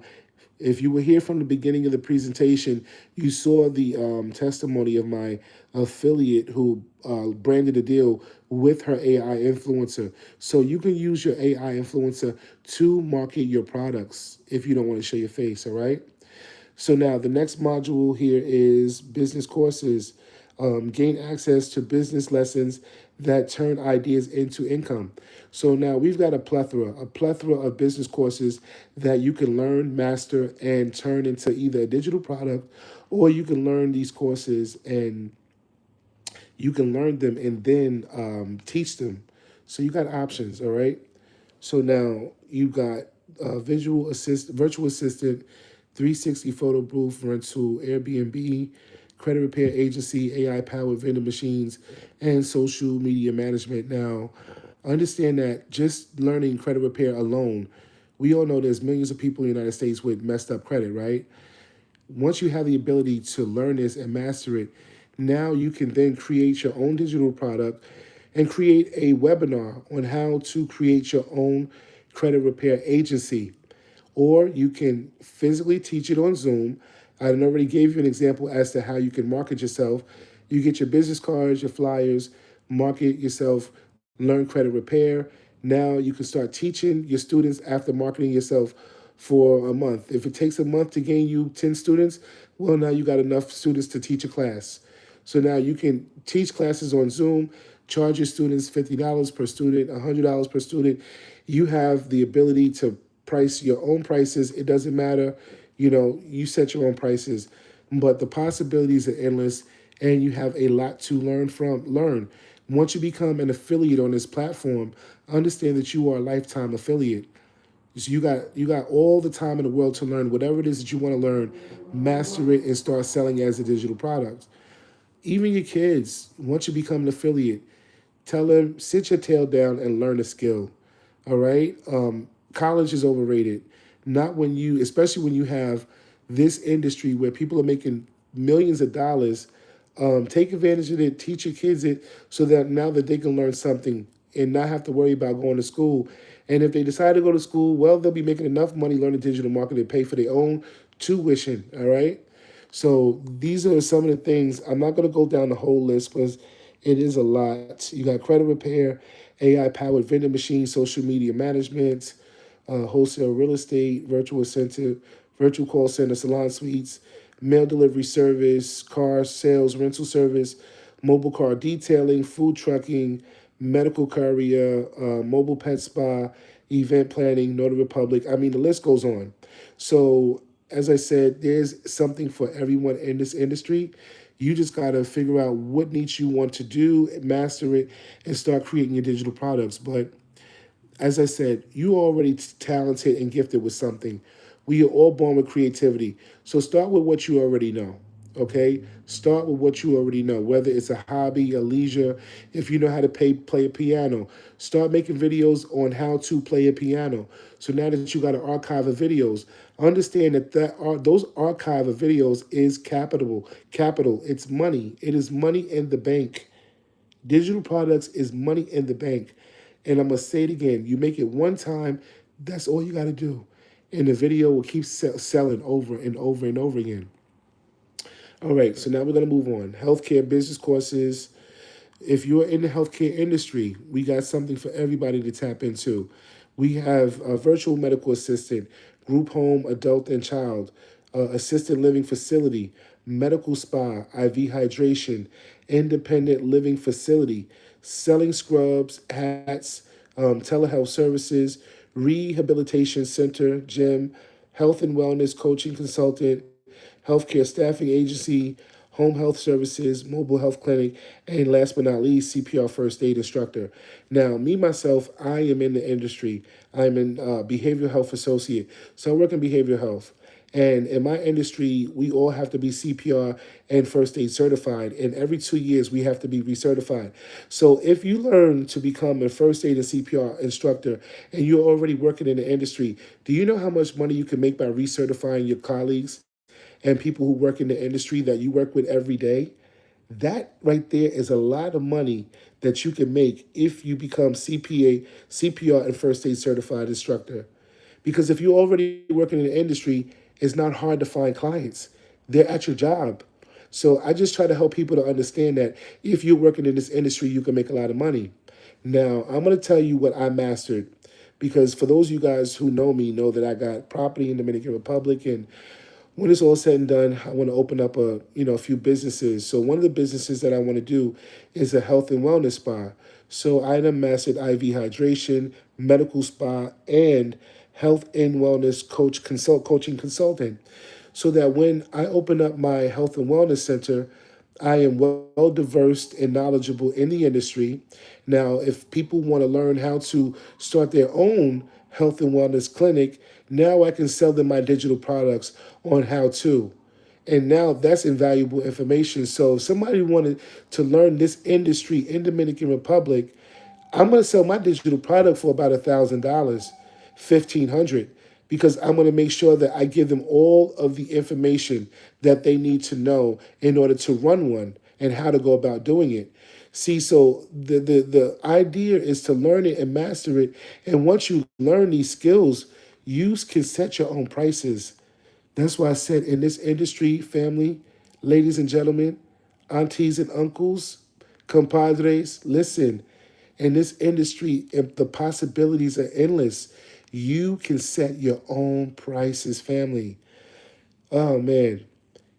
If you were here from the beginning of the presentation, you saw the testimony of my affiliate who branded a deal with her AI influencer. So you can use your AI influencer to market your products if you don't want to show your face, all right? So now the next module here is business courses. Gain access to business lessons that turn ideas into income. So now we've got a plethora of business courses that you can learn, master, and turn into either a digital product, or you can learn these courses and you can learn them and then teach them. So you got options, all right? So now you got virtual assistant, 360 photo booth rental, Airbnb, credit repair agency, AI powered vending machines, and social media management. Now, understand that just learning credit repair alone, we all know there's millions of people in the United States with messed up credit, right? Once you have the ability to learn this and master it, now you can then create your own digital product and create a webinar on how to create your own credit repair agency. Or you can physically teach it on Zoom. I already gave you an example as to how you can market yourself. You get your business cards, your flyers, market yourself, learn credit repair. Now you can start teaching your students after marketing yourself for a month. If it takes a month to gain you 10 students, well, now you got enough students to teach a class. So now you can teach classes on Zoom, charge your students $50 per student, $100 per student. You have the ability to price your own prices. It doesn't matter. You set your own prices, but the possibilities are endless and you have a lot to learn. Once you become an affiliate on this platform, understand that you are a lifetime affiliate. So you got all the time in the world to learn whatever it is that you want to learn, master it, and start selling as a digital product. Even your kids, once you become an affiliate, tell them sit your tail down and learn a skill. All right. College is overrated. Not when especially when you have this industry where people are making millions of dollars. Take advantage of it. Teach your kids it so that now that they can learn something and not have to worry about going to school. And if they decide to go to school, well, they'll be making enough money learning digital marketing to pay for their own tuition. All right. So these are some of the things. I'm not going to go down the whole list because it is a lot. You got credit repair, AI powered vending machine, social media management, wholesale real estate, virtual call center, salon suites, mail delivery service, car sales, rental service, mobile car detailing, food trucking, medical courier, mobile pet spa, event planning, Notary Republic. I mean, the list goes on. So, as I said, there's something for everyone in this industry. You just got to figure out what niche you want to do, master it, and start creating your digital products. But as I said, you are already talented and gifted with something. We are all born with creativity. So start with what you already know. Okay? Start with what you already know, whether it's a hobby, a leisure. If you know how to play a piano, start making videos on how to play a piano. So now that you got an archive of videos, understand that those archive of videos is capital. Capital. It's money. It is money in the bank. Digital products is money in the bank. And I'm going to say it again. You make it one time, that's all you got to do. And the video will keep selling over and over and over again. All right, so now we're going to move on. Healthcare business courses. If you're in the healthcare industry, we got something for everybody to tap into. We have a virtual medical assistant, group home, adult and child, assisted living facility, medical spa, IV hydration, independent living facility, selling scrubs, hats, telehealth services, rehabilitation center, gym, health and wellness coaching consultant, healthcare staffing agency, home health services, mobile health clinic, and last but not least, CPR first aid instructor. Now, me myself, I am in the industry. I'm in behavioral health associate, so I work in behavioral health. And in my industry, we all have to be CPR and first aid certified. And every 2 years, we have to be recertified. So if you learn to become a first aid and CPR instructor and you're already working in the industry, do you know how much money you can make by recertifying your colleagues and people who work in the industry that you work with every day? That right there is a lot of money that you can make if you become CPA, CPR, and first aid certified instructor. Because if you're already working in the industry, it's not hard to find clients. They're at your job. So I just try to help people to understand that if you're working in this industry, you can make a lot of money. Now, I'm going to tell you what I mastered because for those of you guys who know me know that I got property in Dominican Republic, and when it's all said and done, I want to open up a few businesses. So one of the businesses that I want to do is a health and wellness spa. So I done mastered IV hydration, medical spa, and health and wellness coaching consultant. So that when I open up my health and wellness center, I am well diverse and knowledgeable in the industry. Now, if people want to learn how to start their own health and wellness clinic, now I can sell them my digital products on how to. And now that's invaluable information. So if somebody wanted to learn this industry in Dominican Republic, I'm going to sell my digital product for about $1,000, 1,500, because I'm going to make sure that I give them all of the information that they need to know in order to run one and how to go about doing it. See, so the idea is to learn it and master it. And once you learn these skills, you can set your own prices. That's why I said in this industry, family, ladies and gentlemen, aunties and uncles, compadres, listen, in this industry, if the possibilities are endless. You can set your own prices, family. Oh man,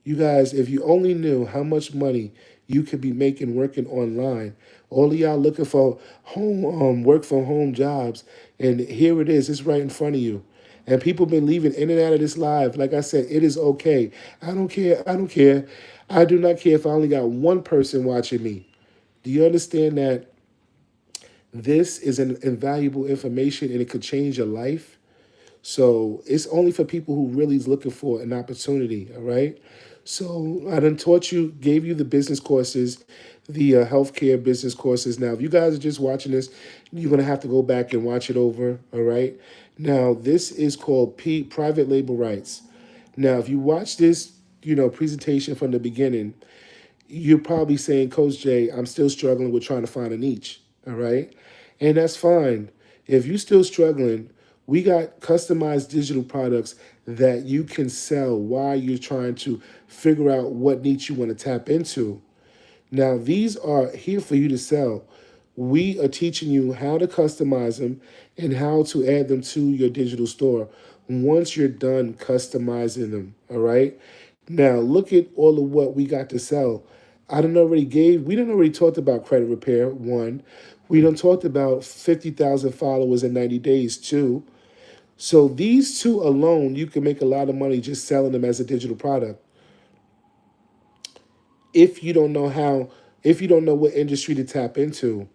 you guys, if you only knew how much money you could be making working online, all of y'all looking for home work from home jobs, and here it is, it's right in front of you. And people been leaving in and out of this live. Like I said, it is okay. I don't care. I don't care. I do not care if I only got one person watching me. Do you understand that this is an invaluable information and it could change your life? So it's only for people who really is looking for an opportunity, all right? So I done taught you, gave you the business courses, the healthcare business courses. Now, if you guys are just watching this, you're going to have to go back and watch it over, all right? Now, this is called private label rights. Now, if you watch this, presentation from the beginning, you're probably saying, Coach Jay, I'm still struggling with trying to find a niche. All right. And that's fine. If you're still struggling, we got customized digital products that you can sell while you're trying to figure out what niche you want to tap into. Now, these are here for you to sell. We are teaching you how to customize them and how to add them to your digital store once you're done customizing them. All right. Now, look at all of what we got to sell. We done already talked about credit repair, one. We done talked about 50,000 followers in 90 days, two. So these two alone, you can make a lot of money just selling them as a digital product. If you don't know how, if you don't know what industry to tap into.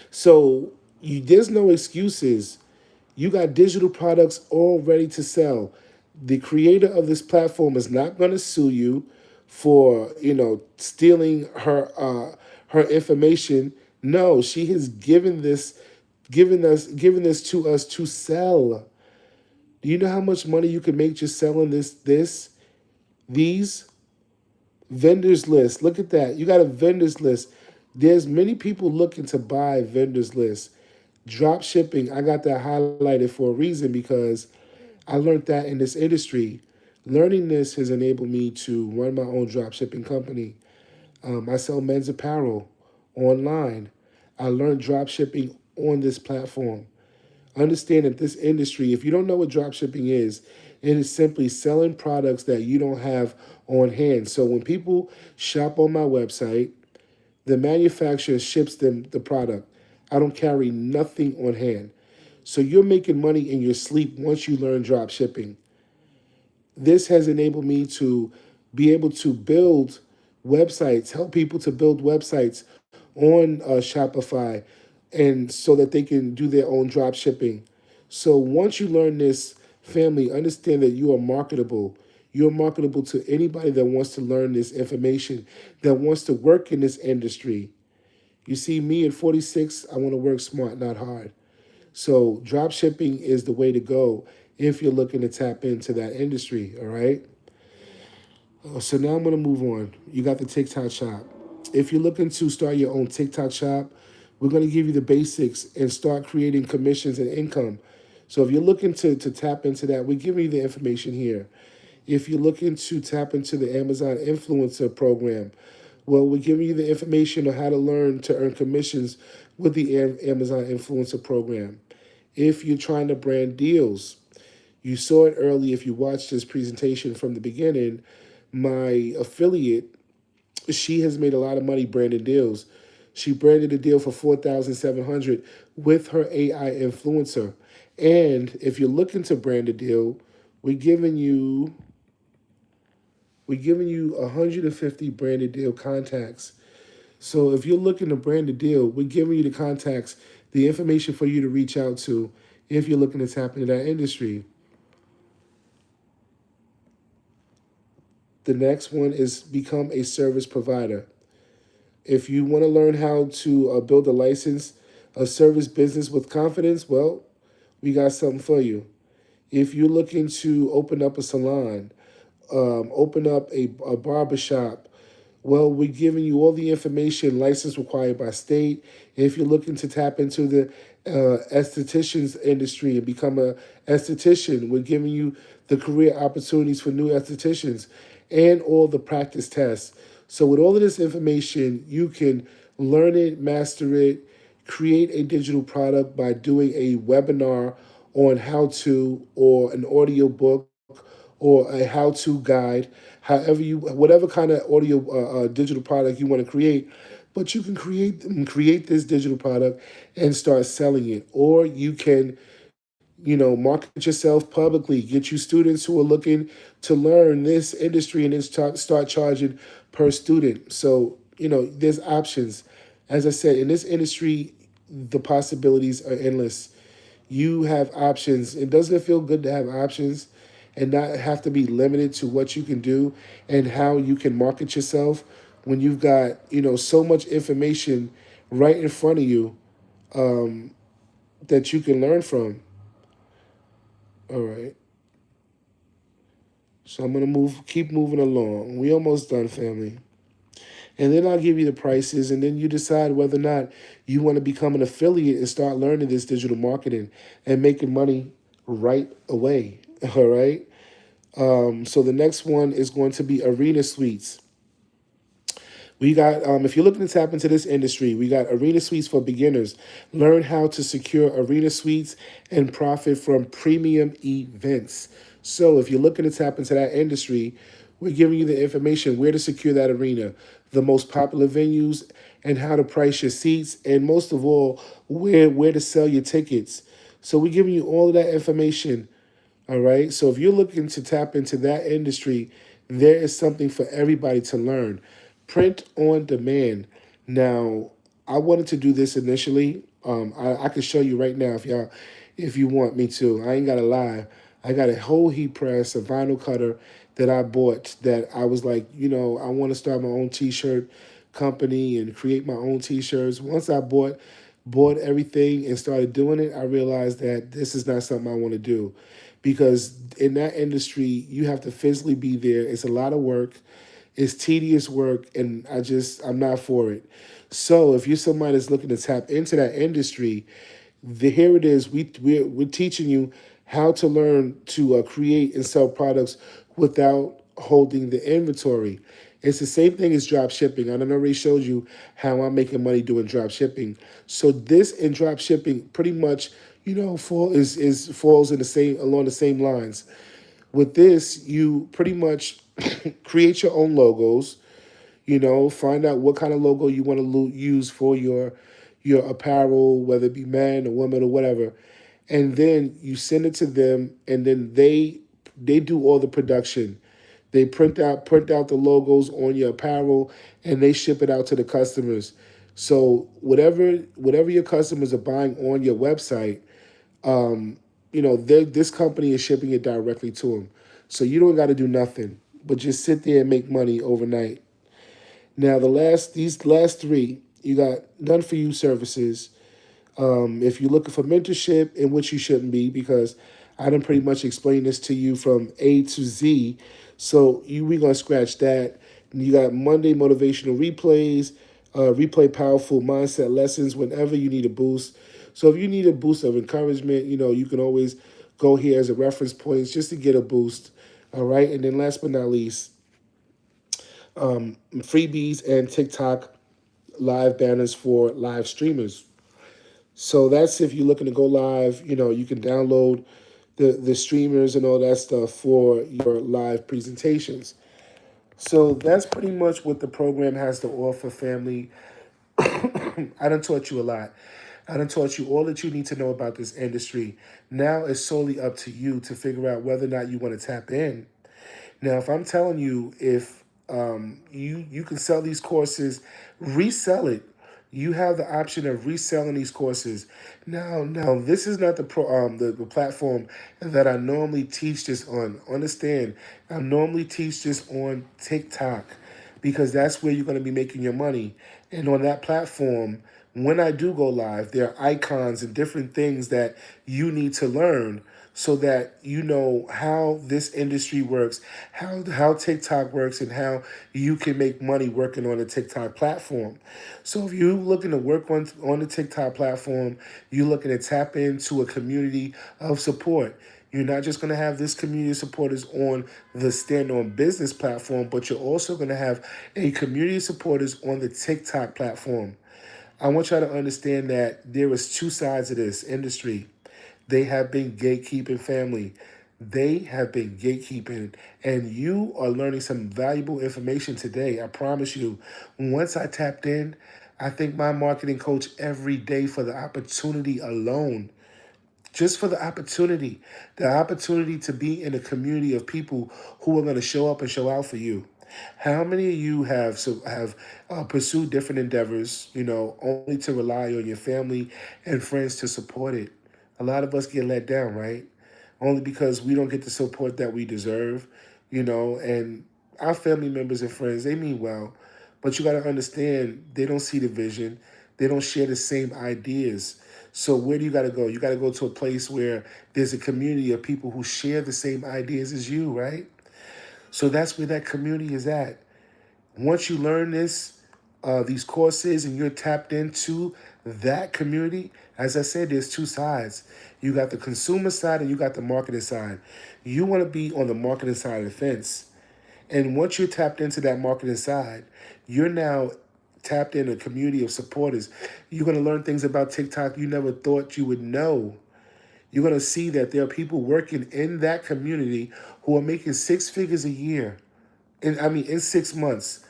So there's no excuses. You got digital products all ready to sell. The creator of this platform is not going to sue you for stealing her information. No, she has given this to us to sell. Do you know how much money you can make just selling these vendors list? Look at that. You got a vendors list. There's many people looking to buy vendors list. Drop shipping, I got that highlighted for a reason because I learned that in this industry. Learning this has enabled me to run my own drop shipping company. I sell men's apparel online. I learned drop shipping on this platform. Understand that this industry, if you don't know what drop shipping is, it is simply selling products that you don't have on hand. So when people shop on my website, the manufacturer ships them the product. I don't carry nothing on hand. So you're making money in your sleep once you learn drop shipping. This has enabled me to be able to build websites, help people to build websites on Shopify, and so that they can do their own drop shipping. So once you learn this, family, understand that you are marketable. You're marketable to anybody that wants to learn this information, that wants to work in this industry. You see, me at 46, I want to work smart, not hard. So drop shipping is the way to go if you're looking to tap into that industry, all right? So now I'm going to move on. You got the TikTok shop. If you're looking to start your own TikTok shop, we're going to give you the basics and start creating commissions and income. So if you're looking to tap into that, we're giving you the information here. If you're looking to tap into the Amazon Influencer Program, well, we're giving you the information on how to learn to earn commissions with the Amazon Influencer Program. If you're trying to brand deals, you saw it early if you watched this presentation from the beginning. My affiliate, she has made a lot of money branding deals. She branded a deal for 4,700 with her AI influencer. And if you're looking to brand a deal, we're giving you we're giving you 150 branded deal contacts. So if you're looking to brand a deal, we're giving you the contacts, the information for you to reach out to if you're looking to tap into that industry. The next one is become a service provider. If you want to learn how to build a license, a service business with confidence, well, we got something for you. If you're looking to open up a salon, open up a barber shop, well, we're giving you all the information, license required by state. If you're looking to tap into the estheticians industry and become a esthetician, we're giving you the career opportunities for new estheticians and all the practice tests. So with all of this information, you can learn it, master it, create a digital product by doing a webinar on how to, or an audio book, or a how-to guide, however you, whatever kind of audio digital product you want to create. But you can create this digital product and start selling it, or you can, market yourself publicly, get you students who are looking to learn this industry, and then start charging per student. So, there's options. As I said, in this industry, the possibilities are endless. You have options. And doesn't it feel good to have options and not have to be limited to what you can do and how you can market yourself when you've got, so much information right in front of you that you can learn from. All right. So I'm gonna keep moving along. We almost done, family. And then I'll give you the prices, and then you decide whether or not you want to become an affiliate and start learning this digital marketing and making money right away. All right. So the next one is going to be arena suites. We got, if you're looking to tap into this industry, we got arena suites for beginners. Learn how to secure arena suites and profit from premium events. So if you're looking to tap into that industry, we're giving you the information where to secure that arena, the most popular venues, and how to price your seats, and most of all, where to sell your tickets. So we're giving you all of that information. All right. So if you're looking to tap into that industry, there is something for everybody to learn. Print on demand. Now, I wanted to do this initially. I can show you right now if you want me to. I ain't gotta lie. I got a whole heat press, a vinyl cutter that I bought that I was like, I want to start my own t-shirt company and create my own t-shirts. Once I bought everything and started doing it, I realized that this is not something I want to do, because in that industry, you have to physically be there. It's a lot of work. It's tedious work, and I'm not for it. So if you're somebody that's looking to tap into that industry, here it is. We're teaching you how to learn to create and sell products without holding the inventory. It's the same thing as drop shipping. I already showed you how I'm making money doing drop shipping. So this in drop shipping, pretty much falls in the same along the same lines. With this, you pretty much create your own logos. Find out what kind of logo you want to use for your apparel, whether it be man or woman or whatever, and then you send it to them, and then they do all the production. They print out the logos on your apparel, and they ship it out to the customers. So whatever your customers are buying on your website, this company is shipping it directly to them. So you don't got to do nothing, but just sit there and make money overnight. Now these last three, you got done for you services. If you're looking for mentorship, in which you shouldn't be, because I done pretty much explained this to you from A to Z. So we gonna scratch that. And you got Monday motivational replays, replay powerful mindset lessons whenever you need a boost. So if you need a boost of encouragement, you can always go here as a reference point just to get a boost. All right. And then last but not least, freebies and TikTok live banners for live streamers. So that's if you're looking to go live, you can download the streamers and all that stuff for your live presentations. So that's pretty much what the program has to offer, family. I done taught you a lot. I done taught you all that you need to know about this industry. Now it's solely up to you to figure out whether or not you want to tap in. Now, if I'm telling you, if you can sell these courses, resell it. You have the option of reselling these courses. Now, this is not the platform that I normally teach this on. Understand, I normally teach this on TikTok because that's where you're going to be making your money. And on that platform, when I do go live, there are icons and different things that you need to learn so that you know how this industry works, how TikTok works, and how you can make money working on a TikTok platform. So if you're looking to work on the TikTok platform, you're looking to tap into a community of support. You're not just going to have this community of supporters on the Stand On Business platform, but you're also going to have a community of supporters on the TikTok platform. I want y'all to understand that there is two sides of this industry. They have been gatekeeping, family. They have been gatekeeping, and you are learning some valuable information today. I promise you. Once I tapped in, I thank my marketing coach every day for the opportunity alone. Just for the opportunity to be in a community of people who are going to show up and show out for you. How many of you have pursued different endeavors, only to rely on your family and friends to support it? A lot of us get let down, right? Only because we don't get the support that we deserve, and our family members and friends, they mean well, but you got to understand they don't see the vision. They don't share the same ideas. So where do you got to go? You got to go to a place where there's a community of people who share the same ideas as you, right? So that's where that community is at. Once you learn these courses, and you're tapped into that community, as I said, there's two sides. You got the consumer side and you got the marketing side. You want to be on the marketing side of the fence. And once you're tapped into that marketing side, you're now tapped in a community of supporters. You're going to learn things about TikTok you never thought you would know. You're going to see that there are people working in that community who are making six figures a year. In 6 months.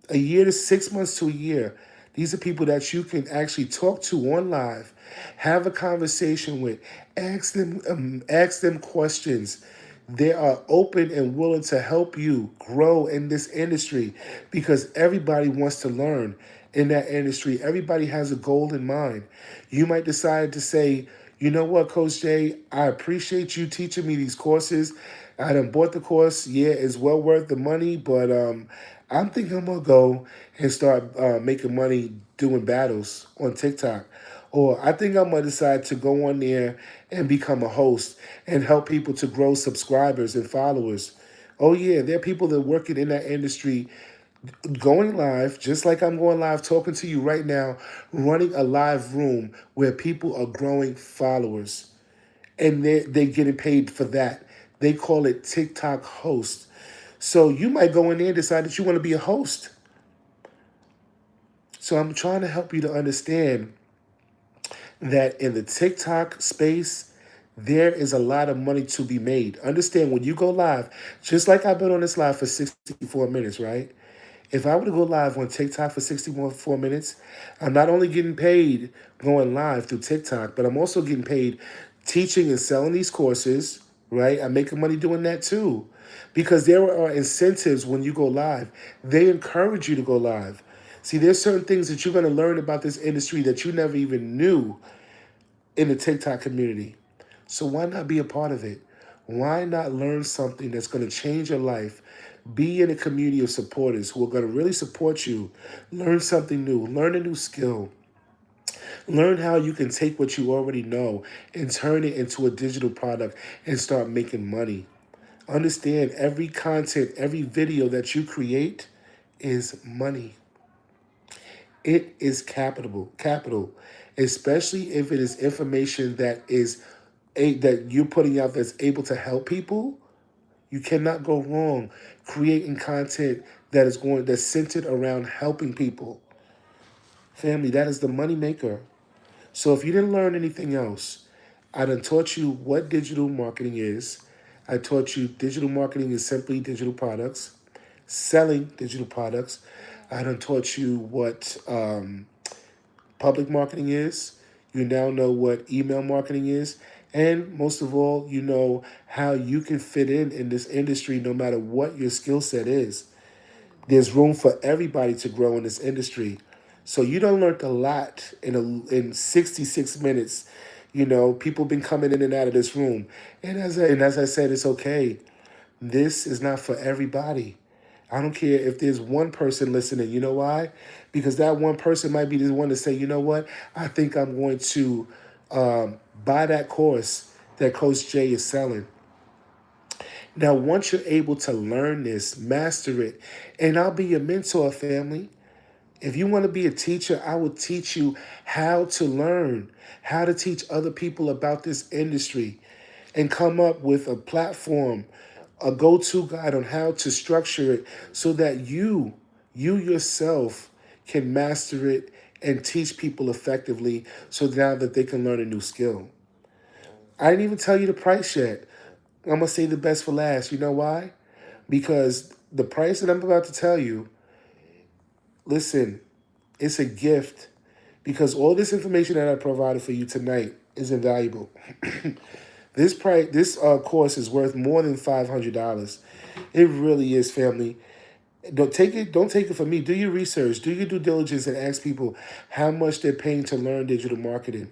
A year to 6 months to a year. These are people that you can actually talk to on live, have a conversation with, ask them questions. They are open and willing to help you grow in this industry because everybody wants to learn in that industry. Everybody has a goal in mind. You might decide to say, you know what, Coach Jay, I appreciate you teaching me these courses. I done bought the course. Yeah, it's well worth the money, but I'm thinking I'm going to go and start making money doing battles on TikTok. Or I think I'm going to decide to go on there and become a host and help people to grow subscribers and followers. Oh, yeah, there are people that are working in that industry going live, just like I'm going live talking to you right now, running a live room where people are growing followers. And they're getting paid for that. They call it TikTok host. So you might go in there and decide that you want to be a host. So I'm trying to help you to understand that in the TikTok space, there is a lot of money to be made. Understand when you go live, just like I've been on this live for 64 minutes, right? If I were to go live on TikTok for 64 minutes, I'm not only getting paid going live through TikTok, but I'm also getting paid teaching and selling these courses, right? I'm making money doing that too. Because there are incentives when you go live. They encourage you to go live. See, there's certain things that you're going to learn about this industry that you never even knew in the TikTok community. So why not be a part of it? Why not learn something that's going to change your life? Be in a community of supporters who are going to really support you. Learn something new. Learn a new skill. Learn how you can take what you already know and turn it into a digital product and start making money. Understand every content, every video that you create is money. It is capital, especially if it is information that is that you're putting out that's able to help people. You cannot go wrong creating content that's centered around helping people. Family, that is the money maker. So if you didn't learn anything else, I done taught you what digital marketing is. I taught you digital marketing is simply digital products, selling digital products. I done taught you what public marketing is. You now know what email marketing is. And most of all, you know how you can fit in this industry no matter what your skill set is. There's room for everybody to grow in this industry. So you done learned a lot in 66 minutes. You know, people been coming in and out of this room. And as I said, it's okay. This is not for everybody. I don't care if there's one person listening. You know why? Because that one person might be the one to say, you know what? I think I'm going to buy that course that Coach Jay is selling. Now, once you're able to learn this, master it, and I'll be your mentor, family. If you want to be a teacher, I will teach you how to learn, how to teach other people about this industry, and come up with a platform, a go-to guide on how to structure it so that you yourself can master it and teach people effectively so now that they can learn a new skill. I didn't even tell you the price yet. I'm going to say the best for last. You know why? Because the price that I'm about to tell you, listen, it's a gift because all this information that I provided for you tonight is invaluable. This course is worth more than $500. It really is, family. Don't take it. Don't take it from me. Do your research. Do your due diligence and ask people how much they're paying to learn digital marketing.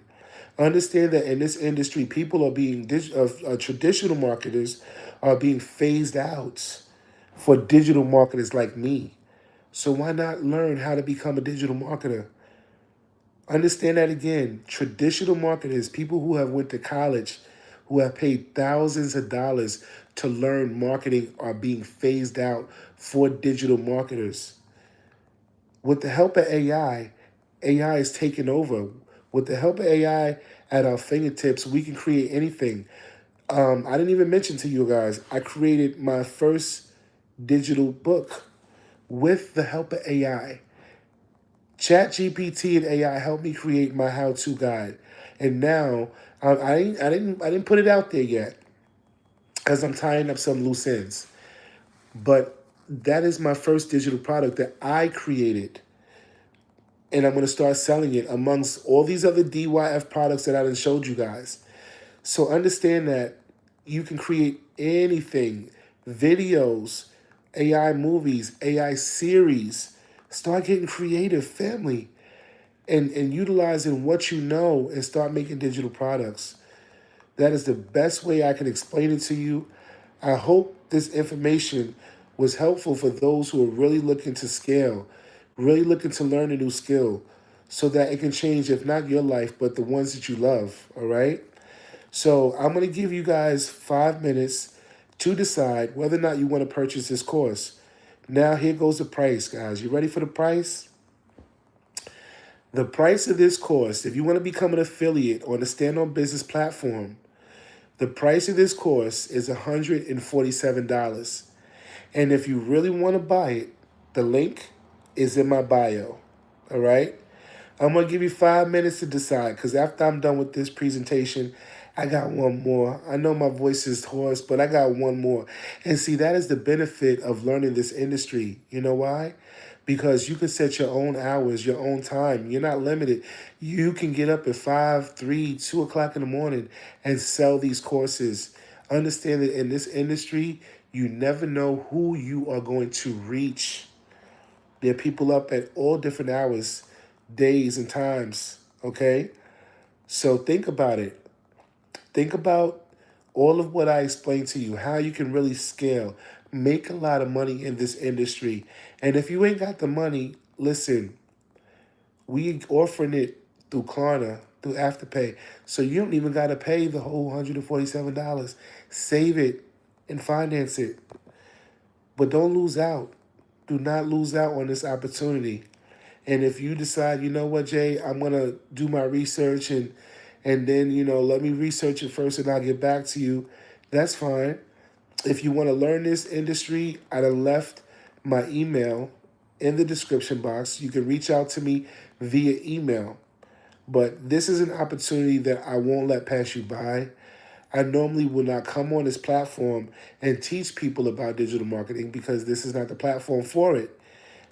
Understand that in this industry, people are traditional marketers are being phased out for digital marketers like me. So why not learn how to become a digital marketer? Understand that again. Traditional marketers, people who have went to college, who have paid thousands of dollars to learn marketing are being phased out for digital marketers. With the help of AI is taking over. With the help of AI at our fingertips, we can create anything. I didn't even mention to you guys, I created my first digital book with the help of AI. ChatGPT and AI helped me create my how-to guide, and now I didn't put it out there yet because I'm tying up some loose ends. But that is my first digital product that I created, and I'm going to start selling it amongst all these other DYF products that I done showed you guys. So understand that you can create anything, videos, AI movies, AI series. Start getting creative, family, and utilizing what you know and start making digital products. That is the best way I can explain it to you. I hope this information was helpful for those who are really looking to scale, really looking to learn a new skill so that it can change, if not your life, but the ones that you love. All right. So I'm going to give you guys 5 minutes to decide whether or not you want to purchase this course. Now, here goes the price, guys. You ready for the price? The price of this course, if you want to become an affiliate on the Stand On Business platform, the price of this course is $147. And if you really want to buy it, the link is in my bio. All right? I'm going to give you 5 minutes to decide because after I'm done with this presentation, I got one more. I know my voice is hoarse, but I got one more. And see, that is the benefit of learning this industry. You know why? Because you can set your own hours, your own time. You're not limited. You can get up at 5, 3, 2 o'clock in the morning and sell these courses. Understand that in this industry, you never know who you are going to reach. There are people up at all different hours, days, and times. Okay? So think about it. Think about all of what I explained to you, how you can really scale, make a lot of money in this industry. And if you ain't got the money, listen, we offering it through Klarna, through Afterpay. So you don't even got to pay the whole $147. Save it and finance it. But don't lose out. Do not lose out on this opportunity. And if you decide, you know what, Jay, I'm gonna do my research and then, let me research it first and I'll get back to you, that's fine. If you want to learn this industry, I done left my email in the description box. You can reach out to me via email. But this is an opportunity that I won't let pass you by. I normally will not come on this platform and teach people about digital marketing because this is not the platform for it.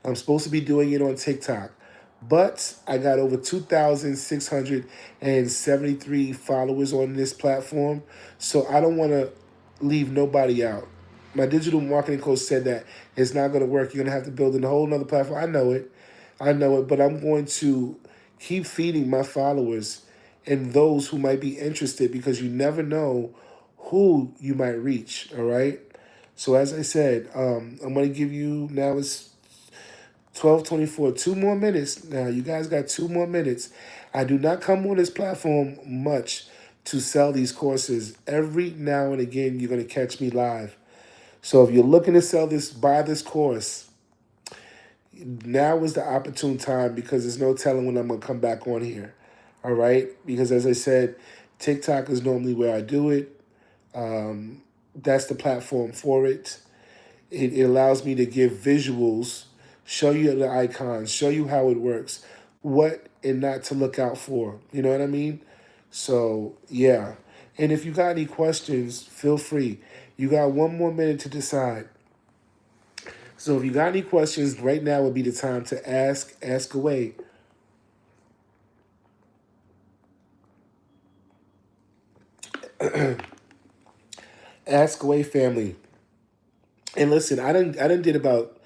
I'm supposed to be doing it on TikTok. But I got over 2,673 followers on this platform. So I don't want to leave nobody out. My digital marketing coach said that it's not going to work. You're going to have to build a whole nother platform. I know it. I know it. But I'm going to keep feeding my followers and those who might be interested because you never know who you might reach. All right. So as I said, I'm going to give you now it's 12:24. 2 more minutes. Now, you guys got 2 more minutes. I do not come on this platform much to sell these courses. Every now and again, you're going to catch me live. So if you're looking to sell this, buy this course. Now is the opportune time because there's no telling when I'm going to come back on here. All right? Because as I said, TikTok is normally where I do it. That's the platform for it. It allows me to give visuals, show you the icons, show you how it works, what and not to look out for. You know what I mean? So, yeah. And if you got any questions, feel free. You got 1 more minute to decide. So if you got any questions, right now would be the time to ask away. Ask away, family. And listen, I done did about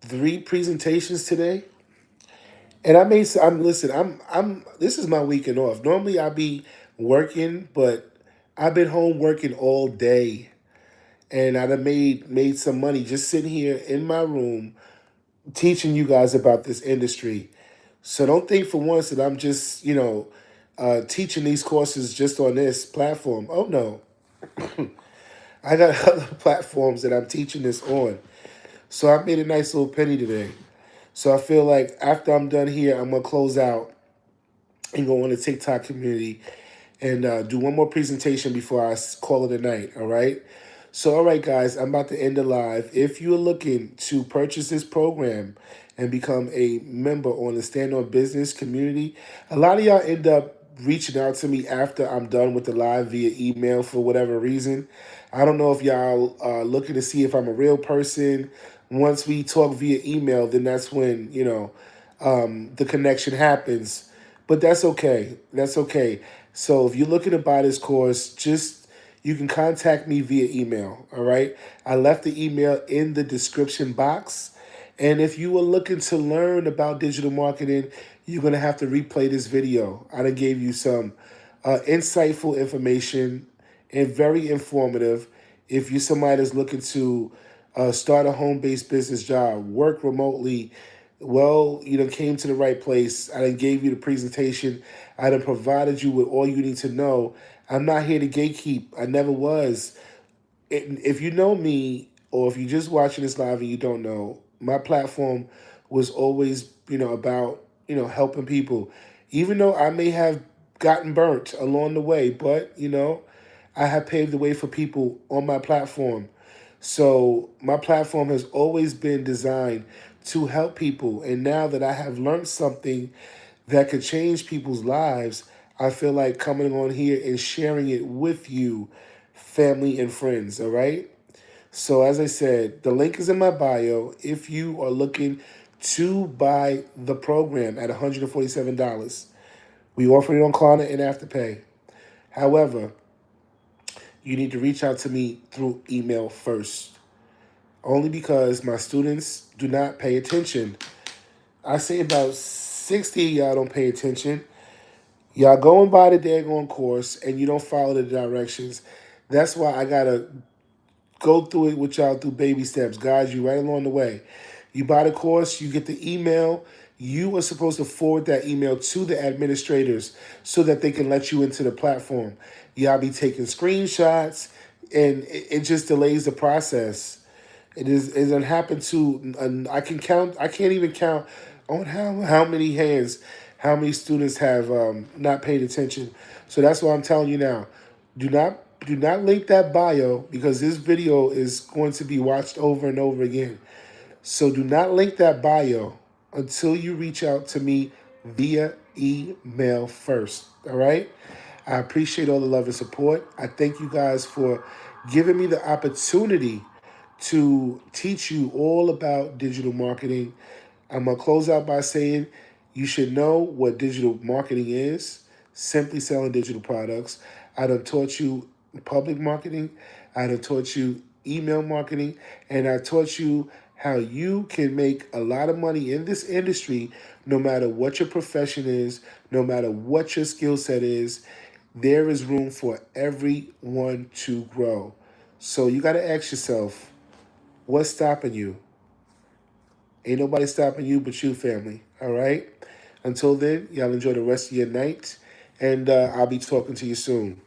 3 presentations today. And I made. I'm listen. I'm. This is my weekend off. Normally I be working, but I've been home working all day, and I done made some money just sitting here in my room teaching you guys about this industry. So don't think for once that I'm just teaching these courses just on this platform. Oh no, I got other platforms that I'm teaching this on. So I made a nice little penny today. So I feel like after I'm done here, I'm gonna close out and go on the TikTok community and do one more presentation before I call it a night. All right. So, all right, guys, I'm about to end the live. If you're looking to purchase this program and become a member on the Stand on Business community, a lot of y'all end up reaching out to me after I'm done with the live via email for whatever reason. I don't know if y'all are looking to see if I'm a real person. Once we talk via email, then that's when, the connection happens. But that's okay. That's okay. So if you're looking to buy this course, you can contact me via email. All right. I left the email in the description box. And if you are looking to learn about digital marketing, you're going to have to replay this video. I done gave you some insightful information and very informative. If you're somebody that's looking to start a home-based business job, work remotely, well, you done came to the right place. I done gave you the presentation. I done provided you with all you need to know. I'm not here to gatekeep. I never was. If you know me, or if you're just watching this live and you don't know, my platform was always, about, helping people. Even though I may have gotten burnt along the way, but, I have paved the way for people on my platform. So my platform has always been designed to help people. And now that I have learned something that could change people's lives, I feel like coming on here and sharing it with you, family and friends, all right? So, as I said, the link is in my bio if you are looking to buy the program at $147. We offer it on Klarna and Afterpay. However, you need to reach out to me through email first. Only because my students do not pay attention. I say about 60 of y'all don't pay attention. Y'all go and buy the daggone course and you don't follow the directions. That's why I gotta go through it with y'all through baby steps, guide you right along the way. You buy the course, you get the email. You are supposed to forward that email to the administrators so that they can let you into the platform. Y'all be taking screenshots, and it just delays the process. It doesn't happen to. I can count. I can't even count on how many hands, how many students have not paid attention. So that's why I'm telling you now. Do not link that bio because this video is going to be watched over and over again. So do not link that bio until you reach out to me via email first. All right? I appreciate all the love and support. I thank you guys for giving me the opportunity to teach you all about digital marketing. I'm going to close out by saying you should know what digital marketing is. Simply selling digital products. I done taught you public marketing. I done taught you email marketing. And I taught you how you can make a lot of money in this industry no matter what your profession is, no matter what your skill set is. There is room for everyone to grow. So you got to ask yourself, what's stopping you? Ain't nobody stopping you but you, family. All right? Until then, y'all enjoy the rest of your night. And I'll be talking to you soon.